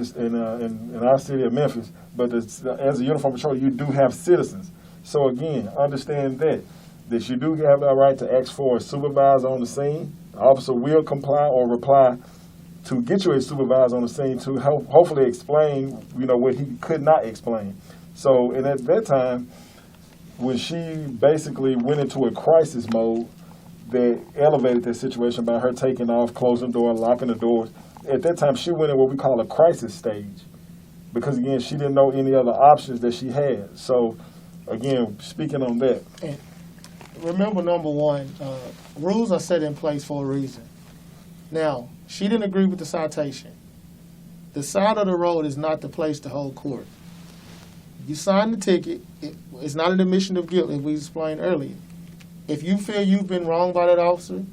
our city of Memphis, but as a uniform patrol, you do have citizens. So again, understand that you do have the right to ask for a supervisor on the scene. The officer will comply or reply to get you a supervisor on the scene to help, hopefully explain, you know, what he could not explain. So, and at that time, when she basically went into a crisis mode, that elevated that situation by her taking off, closing the door, locking the doors. At that time, she went in what we call a crisis stage, because again, she didn't know any other options that she had. So, again, speaking on that. And remember, number one, rules are set in place for a reason. Now, she didn't agree with the citation. The side of the road is not the place to hold court. You sign the ticket, it's not an admission of guilt, as we explained earlier. If you feel you've been wronged by that officer,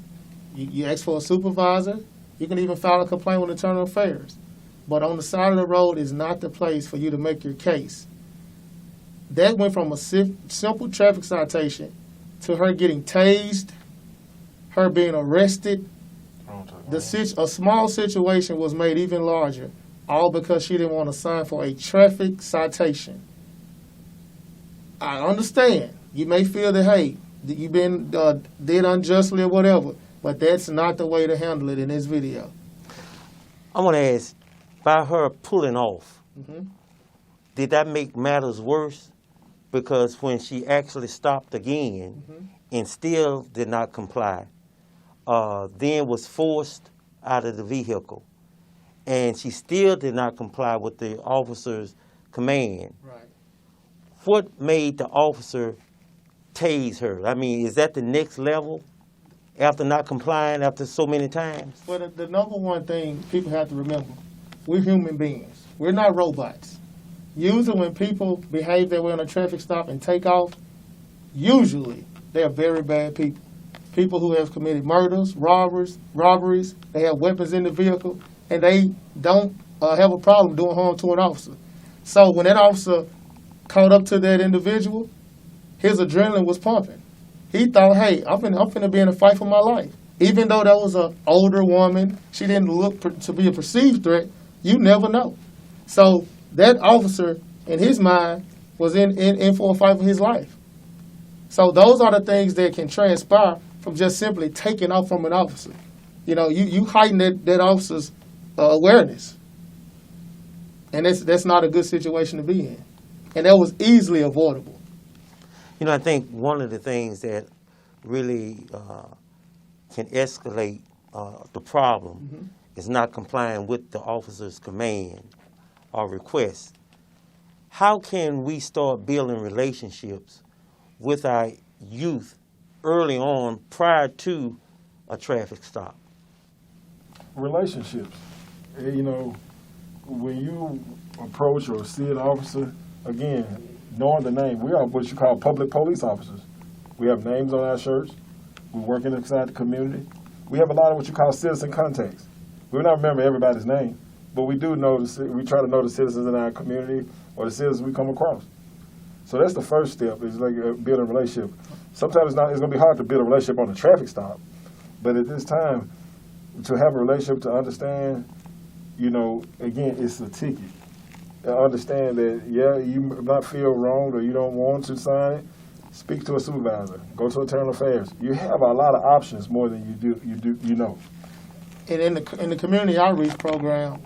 you ask for a supervisor, you can even file a complaint with Internal Affairs. But on the side of the road is not the place for you to make your case. That went from a simple traffic citation to her getting tased, her being arrested. A small situation was made even larger, all because she didn't want to sign for a traffic citation. I understand. You may feel that, hey, you've been did unjustly or whatever, but that's not the way to handle it in this video. I want to ask, by her pulling off, did that make matters worse? Because when she actually stopped again and still did not comply, then was forced out of the vehicle, and she still did not comply with the officer's command. Right. What made the officer tase her? I mean, is that the next level after not complying after so many times? Well, the number one thing people have to remember, we're human beings. We're not robots. Usually when people behave that way on a traffic stop and take off, usually they're very bad people. People who have committed murders, robberies, they have weapons in the vehicle, and they don't have a problem doing harm to an officer. So when that officer caught up to that individual, his adrenaline was pumping. He thought, hey, I'm finna be in a fight for my life. Even though that was an older woman, she didn't look to be a perceived threat, you never know. So that officer, in his mind, was in for a fight for his life. So those are the things that can transpire from just simply taking off from an officer. You know, you heighten that officer's awareness. And that's not a good situation to be in. And that was easily avoidable. You know, I think one of the things that really can escalate the problem is not complying with the officer's command or request. How can we start building relationships with our youth early on prior to a traffic stop? Relationships. You know, when you approach or see an officer, again, knowing the name, we are what you call public police officers. We have names on our shirts. We're working inside the community. We have a lot of what you call citizen contacts. We don't remember everybody's name, but we do know, we try to know the citizens in our community or the citizens we come across. So that's the first step, is like building a relationship. Sometimes it's going to be hard to build a relationship on a traffic stop, but at this time, to have a relationship, to understand, you know, again, it's a ticket. Understand that, yeah, you might feel wronged or you don't want to sign it, speak to a supervisor, go to Internal Affairs. You have a lot of options more than you know. And in the community outreach program,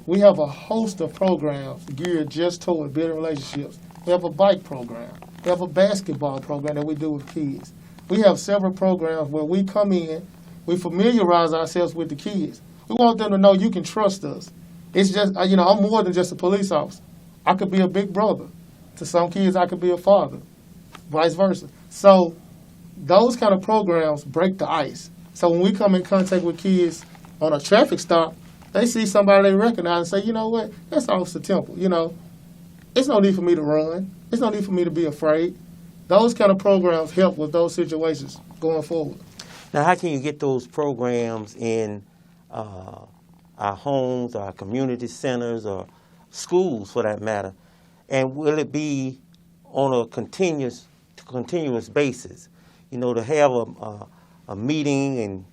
we have a host of programs geared just toward building relationships. We have a bike program. We have a basketball program that we do with kids. We have several programs where we come in, we familiarize ourselves with the kids. We want them to know you can trust us. It's just, I'm more than just a police officer. I could be a big brother. To some kids, I could be a father, vice versa. So those kind of programs break the ice. So when we come in contact with kids on a traffic stop, they see somebody they recognize and say, you know what, that's Officer Temple. It's no need for me to run. It's no need for me to be afraid. Those kind of programs help with those situations going forward. Now, how can you get those programs in our homes, our community centers, or schools for that matter? And will it be on a continuous basis? To have a meeting and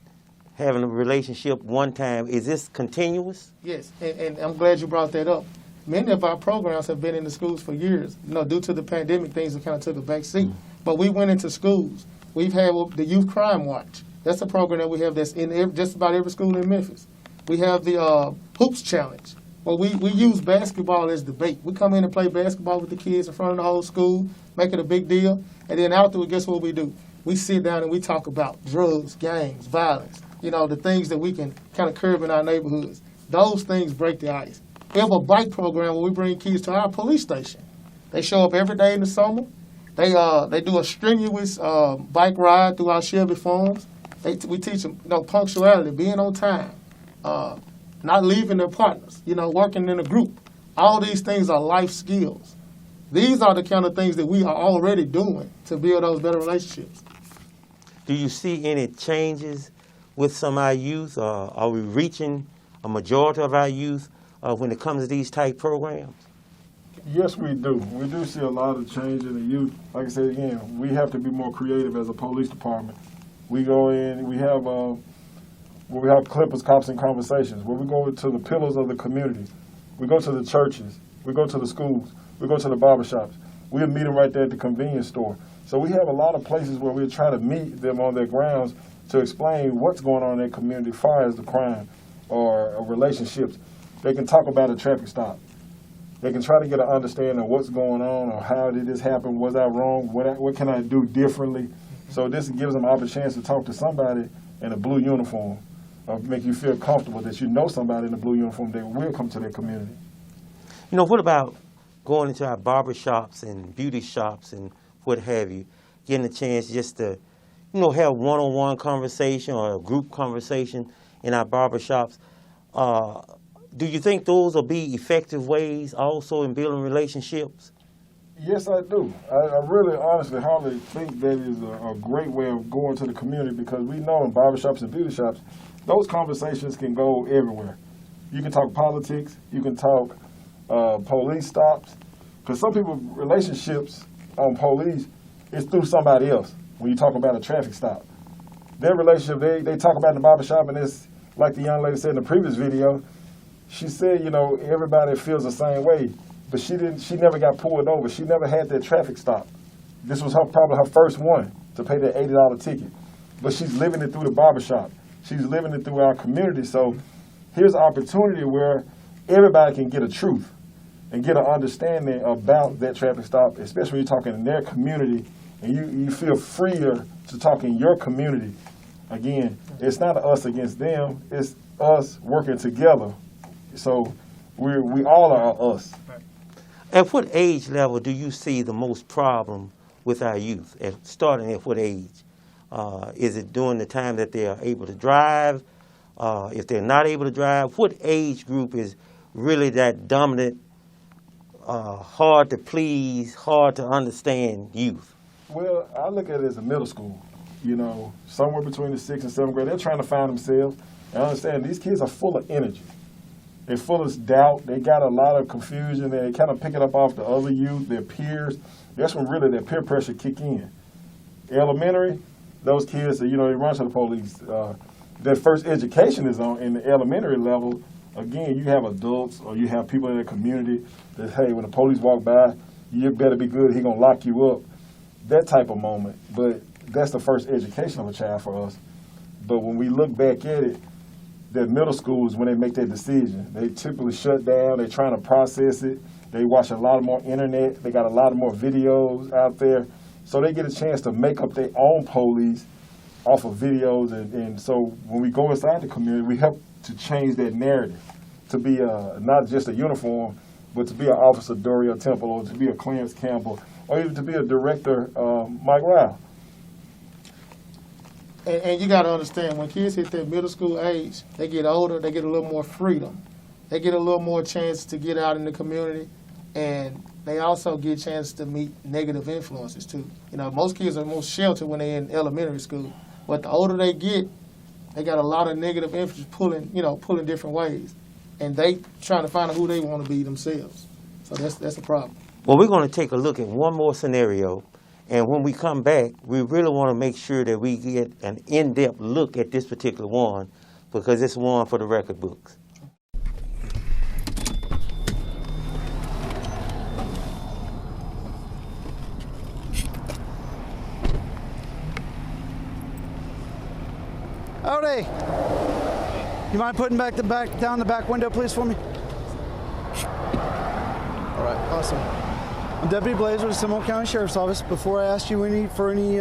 having a relationship one time, is this continuous? Yes, and I'm glad you brought that up. Many of our programs have been in the schools for years. Due to the pandemic, things have kind of took a back seat. But we went into schools. We've had the Youth Crime Watch. That's a program that we have that's in just about every school in Memphis. We have the Hoops Challenge. Well, we use basketball as the bait. We come in and play basketball with the kids in front of the whole school, make it a big deal. And then afterward, guess what we do? We sit down and we talk about drugs, gangs, violence, the things that we can kind of curb in our neighborhoods. Those things break the ice. We have a bike program where we bring kids to our police station. They show up every day in the summer. They do a strenuous bike ride through our Shelby farms. We teach them punctuality, being on time, not leaving their partners, working in a group. All these things are life skills. These are the kind of things that we are already doing to build those better relationships. Do you see any changes with some of our youth? Are we reaching a majority of our youth when it comes to these type programs? Yes, we do. We do see a lot of change in the youth. Like I said again, we have to be more creative as a police department. We go in, we have Clippers, Cops, and Conversations, where we go to the pillars of the community. We go to the churches. We go to the schools. We go to the barbershops. We'll meet them right there at the convenience store. So we have a lot of places where we're trying to meet them on their grounds to explain what's going on in their community as far as the crime or relationships. They can talk about a traffic stop. They can try to get an understanding of what's going on or how did this happen, was I wrong, what can I do differently. So this gives them an opportunity to talk to somebody in a blue uniform or make you feel comfortable that you know somebody in a blue uniform that will come to their community. What about going into our barber shops and beauty shops and what have you, getting a chance just to, have one-on-one conversation or a group conversation in our barber shops? Do you think those will be effective ways also in building relationships? Yes, I do. I really, honestly, hardly think that is a great way of going to the community because we know in barbershops and beauty shops, those conversations can go everywhere. You can talk politics, you can talk police stops, because some people's relationships on police is through somebody else when you talk about a traffic stop. Their relationship, they talk about in the barbershop, and it's like the young lady said in the previous video, she said, everybody feels the same way, but she never got pulled over. She never had that traffic stop. This was probably her first one to pay that $80 ticket. But she's living it through the barbershop. She's living it through our community. So here's an opportunity where everybody can get a truth and get an understanding about that traffic stop, especially when you're talking in their community and you feel freer to talk in your community. Again, it's not us against them, it's us working together. So we all are us. At what age level do you see the most problem with our youth? Starting at what age? Is it during the time that they are able to drive? If they're not able to drive, what age group is really that dominant, hard to please, hard to understand youth? Well, I look at it as a middle school. Somewhere between the 6th and 7th grade, they're trying to find themselves. And understand these kids are full of energy. They're full of doubt. They got a lot of confusion. They kind of pick it up off the other youth, their peers. That's when really their peer pressure kick in. Elementary, those kids, they run to the police. Their first education is on in the elementary level. Again, you have adults or you have people in the community that, hey, when the police walk by, you better be good. He's going to lock you up. That type of moment. But that's the first education of a child for us. But when we look back at it, the middle school is when they make their decision. They typically shut down. They're trying to process it. They watch a lot more internet. They got a lot more videos out there. So they get a chance to make up their own police off of videos. And so when we go inside the community, we help to change that narrative. to be not just a uniform, but to be an Officer Doria Temple, or to be a Clarence Campbell, or even to be a Director Mike Rao. And you got to understand, when kids hit their middle school age, they get older, they get a little more freedom. They get a little more chance to get out in the community, and they also get a chance to meet negative influences too. You know, most kids are more sheltered when they're in elementary school, but the older they get, they got a lot of negative influences pulling different ways, and they trying to find out who they want to be themselves. So that's a problem. Well, we're going to take a look at one more scenario, and when we come back, we really want to make sure that we get an in-depth look at this particular one, because it's one for the record books. Howdy. You mind putting down the back window, please, for me? All right, awesome. I'm Deputy Blaze with the Seminole County Sheriff's Office. Before I ask you for any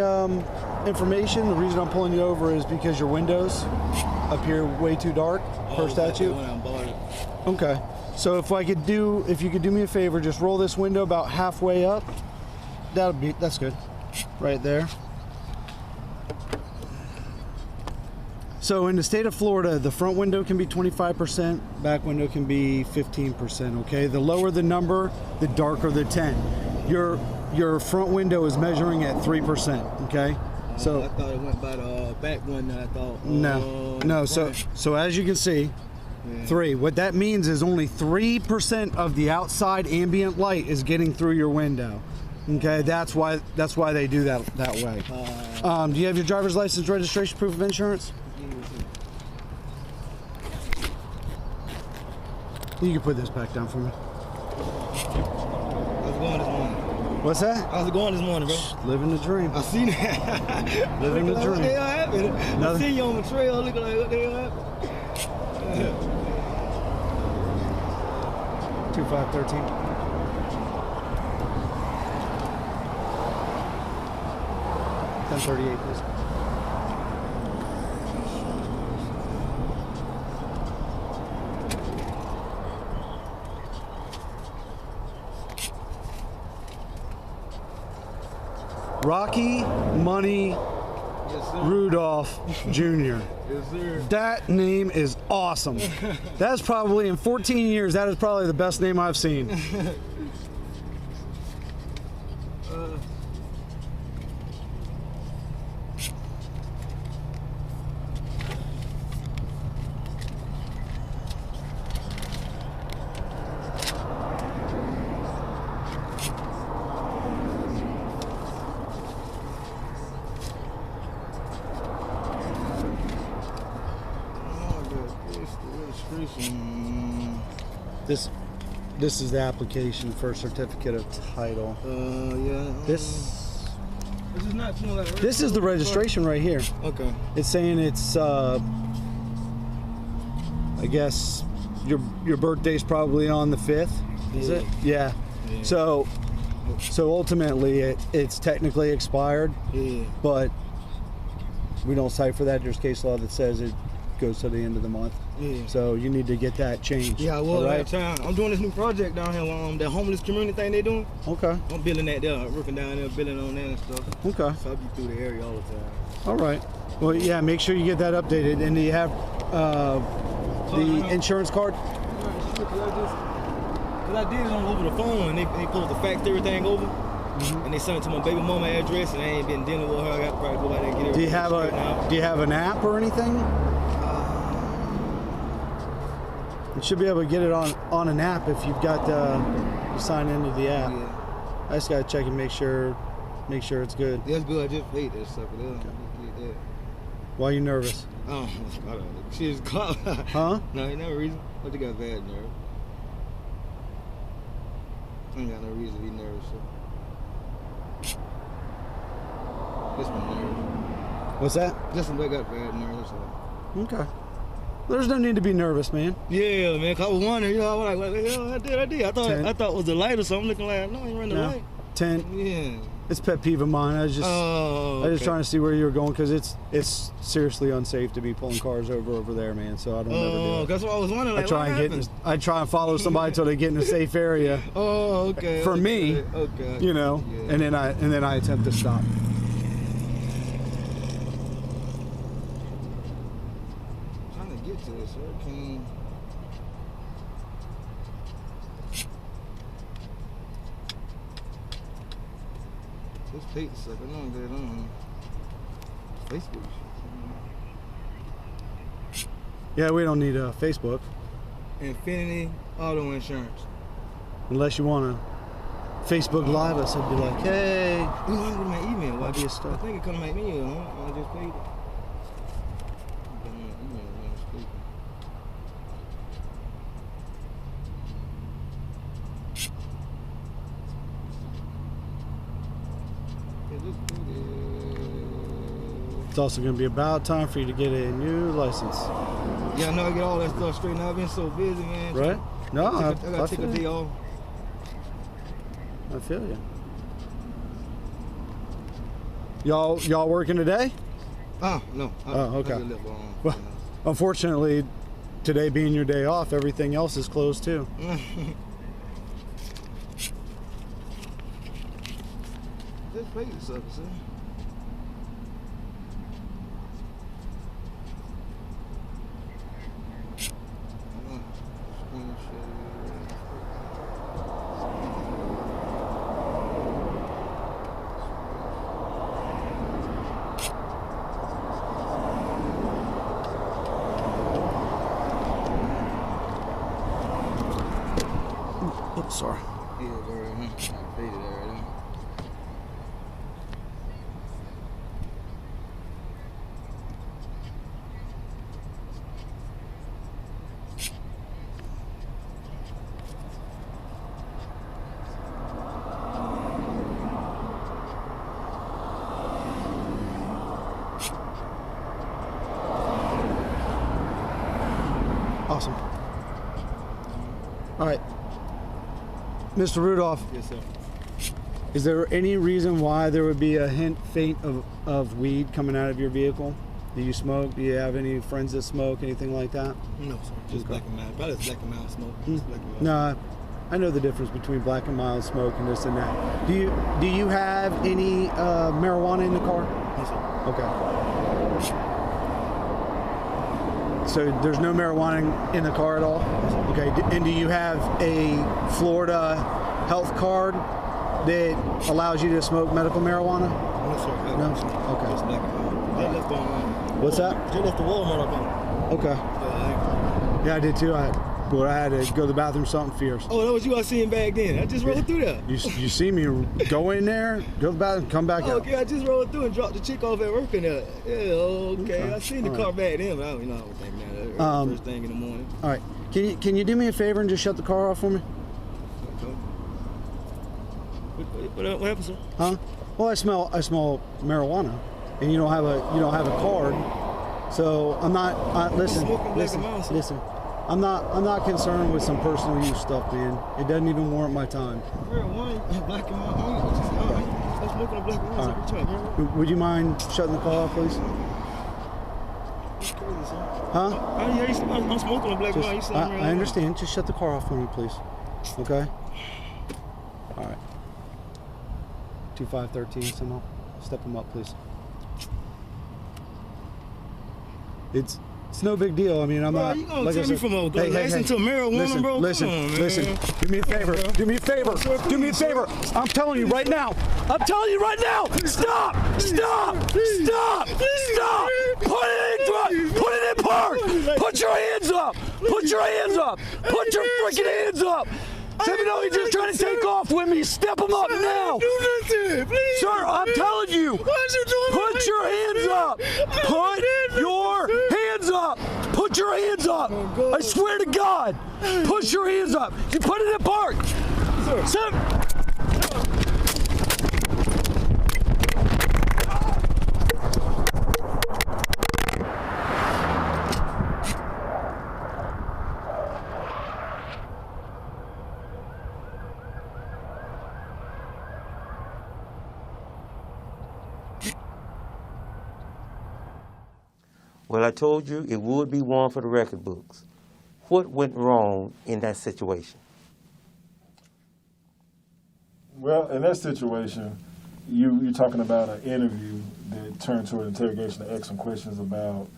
information, the reason I'm pulling you over is because your windows appear way too dark per statute. Okay. So if you could do me a favor, just roll this window about halfway up. That's good. Right there. So in the state of Florida, the front window can be 25%, back window can be 15%, okay? The lower the number, the darker the tint. Your front window is measuring at 3%, okay? So I thought it went by the back one, I thought. No, so as you can see, 3. What that means is only 3% of the outside ambient light is getting through your window. Okay, that's why they do that way. Do you have your driver's license, registration, proof of insurance? You can put this back down for me. How's it going this morning? What's that? How's it going this morning, bro? Living the dream. I seen that. Living the dream. What the hell happened? I see you on the trail looking like, what the hell happened? 2513. $1038, please. Rocky Money Rudolph Jr. Yes, sir. That name is awesome. That's probably, in 14 years, that is probably the best name I've seen. This is the application for a certificate of title. Yeah. This is not too much. This is the registration right here. Okay. It's saying it's I guess your birthday's probably on the 5th. Is it? Yeah. So ultimately it's technically expired. Yeah. But we don't cite for that. There's case law that says it goes to the end of the month. Yeah. So you need to get that changed. Yeah, I will. Right? Time. I'm doing this new project down here, that homeless community thing they doing. Okay. I'm building that there, working down there, building on that and stuff. Okay. So I'll be through the area all the time. All right. Well, yeah, make sure you get that updated. And do you have the insurance card? Because I did it over the phone, and they pulled the faxed everything over, and they sent it to my baby mama address, and I ain't been dealing with her. I got to probably go back there and get it. Do you have an app or anything? You should be able to get it on an app if you've got you sign into the app. Yeah. I just gotta check and make sure it's good. That's good. I just paid that sucker. Okay. Why are you nervous? Oh, I don't know. She's caught. Huh? No, ain't no reason. But you got bad nerve. I ain't got no reason to be nervous. So. Just my nerves. What's that? Just I got bad nerves. So. Okay. There's no need to be nervous, man. Yeah, man. 'Cause I was wondering, you know, what the hell I did. I thought it was the light or something. Looking like, no, I ain't run the light. 10. Yeah. It's a pet peeve of mine. I was just trying to see where you were going because it's seriously unsafe to be pulling cars over there, man. So I don't ever do it. That's what I was wondering. Like, I try and follow somebody until they get in a safe area. Oh, okay. For me, you know, Yeah. and then I attempt to stop. I'm trying to get to this hurricane. This tape suck. I know that on Facebook. Yeah, we don't need Facebook Infinity Auto Insurance. unless you want to Facebook Live us and be like, hey. You know, I'm going to my email. Why do you I stop? think it come to my email. I just paid it. I'm going to my email when I'm speaking. It's also going to be about time for you to get a new license. Yeah, I know I get all that stuff straightened out. I've been so busy, man. Right? No, I gotta take a day off. I feel you. Y'all working today? No. Oh, okay. I just left, Well, unfortunately, today being your day off, everything else is closed too. This plate sucks, son. Oh, sorry. Yeah, very. I faded already. Awesome. All right. Mr. Rudolph. Yes, sir. Is there any reason why there would be a faint of weed coming out of your vehicle? Do you smoke? Do you have any friends that smoke? Anything like that? No, sir. Just black and mild. Probably black and mild smoke. Just black and mild. No, I know the difference between black and mild smoke and this and that. Do you have any marijuana in the car? Yes, sir. Okay. So there's no marijuana in the car at all? Okay. And do you have a Florida health card that allows you to smoke medical marijuana? No, sir. No? Okay. Just black and mild. I left on. What's that? Just left the Walmart up on. Okay. Yeah, I did too. I had to go to the bathroom, something fierce. Oh, that was you I seen back then. I just rolled through there. You see me go in there, go to the bathroom, come back out. Okay, I just rolled through and dropped the chick off at work in there. Yeah, okay. I seen the car back then, but I don't think now. First thing in the morning. All right. Can you do me a favor and just shut the car off for me? What happened, sir? Huh? Well, I smell marijuana, and you don't have a card, so I'm not. Listen. I'm not concerned with some personal use stuff, man. It doesn't even warrant my time. Marijuana, black and mild. I'm smoking a black and mild every time. Would you mind shutting the car off, please? Huh? I'm smoking a black and mild. I understand. Just shut the car off for me, please. Okay? All right. 2513 somehow. Step them up, please. It's no big deal. I mean, I'm not. You gonna like tell me from a license to marijuana, bro? Listen, Come on, man. listen. Do me a favor. Do me a favor. Do me a favor. I'm telling you right now. I'm telling you right now. Stop! Stop! Stop! Stop! Put it in front. Put it in park. Put your hands up. Put your hands up. Put your freaking hands up. Let me know you're just trying to take off with me. Step them up now. Do nothing, please. Sir, I'm telling you. Put your hands up. Put your hands up. Put your hands up. I swear to God. Put your hands up. You put it in park. Sir. Well, I told you it would be one for the record books. What went wrong in that situation? Well, in that situation, you're talking about an interview that turned to an interrogation to ask some questions about,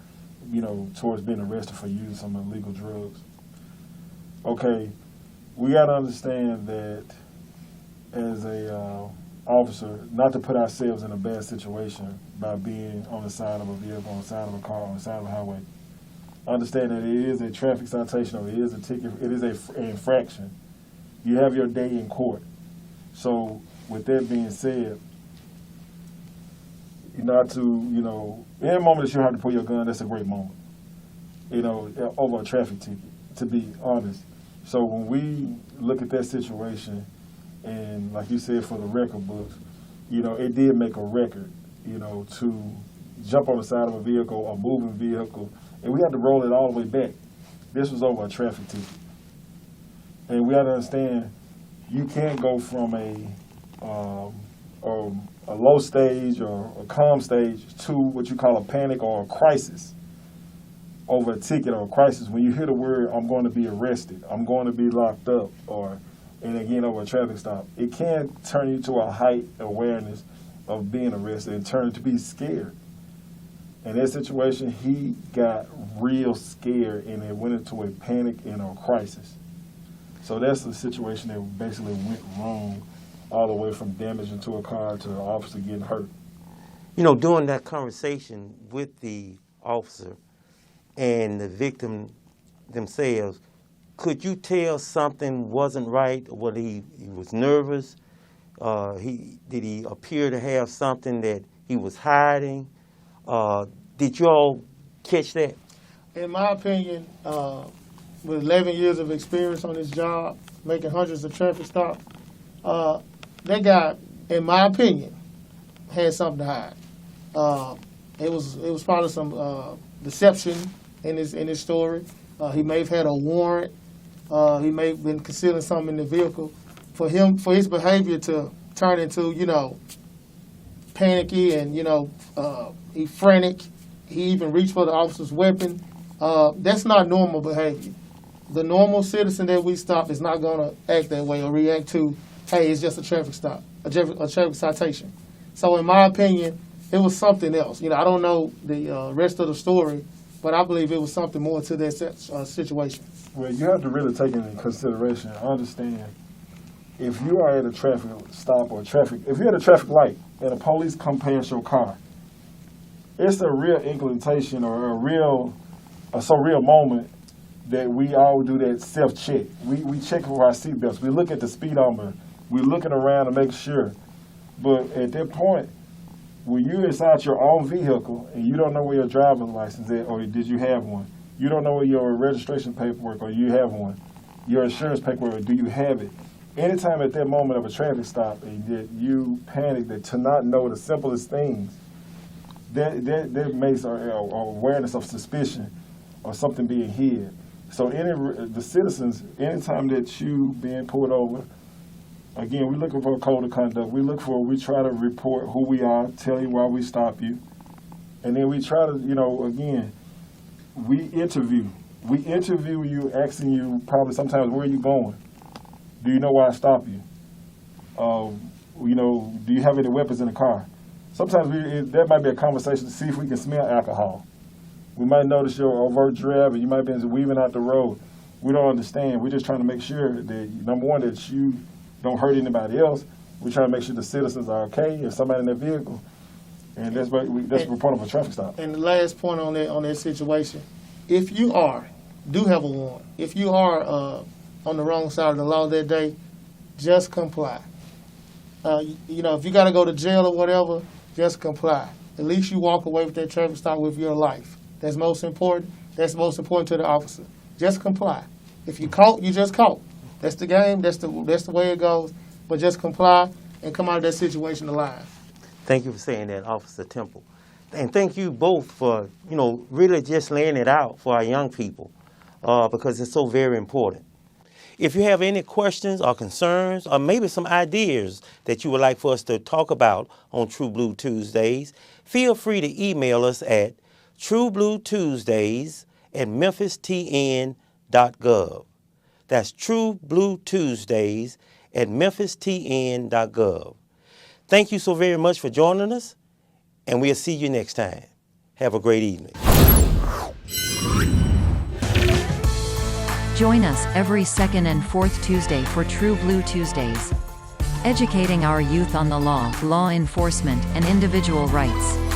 towards being arrested for using some illegal drugs. Okay, we got to understand that as a officer, not to put ourselves in a bad situation by being on the side of a vehicle, on the side of a car, on the side of a highway. Understand that it is a traffic citation or it is a ticket, it is an infraction. You have your day in court. So with that being said, not to, any moment that you have to pull your gun, that's a great moment, over a traffic ticket, to be honest. So when we look at that situation, and like you said, for the record books, it did make a record, to jump on the side of a vehicle, a moving vehicle, and we had to roll it all the way back. This was over a traffic ticket. And we had to understand, you can't go from a low stage or a calm stage to what you call a panic or a crisis over a ticket or a crisis. When you hear the word, I'm going to be arrested, I'm going to be locked up, and again over a traffic stop, it can turn you to a height awareness of being arrested and turn to be scared. In that situation, he got real scared and it went into a panic and a crisis. So that's the situation that basically went wrong, all the way from damage into a car to an officer getting hurt. During that conversation with the officer and the victim themselves, could you tell something wasn't right? Or he was nervous? Did he appear to have something that he was hiding? Did you all catch that? In my opinion, with 11 years of experience on this job, making hundreds of traffic stops, that guy, in my opinion, had something to hide. It was probably some deception in his story. He may have had a warrant. He may have been concealing something in the vehicle. For his behavior to turn into, panicky and, he frantic. He even reached for the officer's weapon. That's not normal behavior. The normal citizen that we stop is not going to act that way or react to, hey, it's just a traffic stop, a traffic citation. So in my opinion, it was something else. I don't know the rest of the story, but I believe it was something more to that situation. Well, you have to really take into consideration, understand, if you are at a traffic stop or if you're at a traffic light and the police come past your car, it's a real inclination or a real moment that we all do that self-check. We check for our seatbelts. We look at the speedometer. We're looking around to make sure. But at that point, when you're inside your own vehicle and you don't know where your driver's license is or did you have one, you don't know where your registration paperwork or you have one, your insurance paperwork, do you have it? Anytime at that moment of a traffic stop and that you panic to not know the simplest things, that makes our awareness of suspicion or something being hid. So the citizens, anytime that you being pulled over, again, we're looking for a code of conduct. We try to report who we are, tell you why we stop you. And then we try to, again, we interview you, asking you probably sometimes, where are you going? Do you know why I stop you? Do you have any weapons in the car? Sometimes that might be a conversation to see if we can smell alcohol. We might notice your overt driving. You might be weaving out the road. We don't understand. We're just trying to make sure that, number one, that you don't hurt anybody else. We're trying to make sure the citizens are okay if somebody in their vehicle. And that's the point of a traffic stop. And the last point on that situation, if you do have a warrant, if you are on the wrong side of the law that day, just comply. If you got to go to jail or whatever, just comply. At least you walk away with that traffic stop with your life. That's most important. That's most important to the officer. Just comply. If you caught, you just caught. That's the game. That's the way it goes. But just comply and come out of that situation alive. Thank you for saying that, Officer Temple. And thank you both for, really just laying it out for our young people because it's so very important. If you have any questions or concerns or maybe some ideas that you would like for us to talk about on True Blue Tuesdays, feel free to email us at True Blue Tuesdays at memphistn.gov. That's True Blue Tuesdays at memphistn.gov. Thank you so very much for joining us, and we'll see you next time. Have a great evening. Join us every second and fourth Tuesday for True Blue Tuesdays, educating our youth on the law, law enforcement, and individual rights.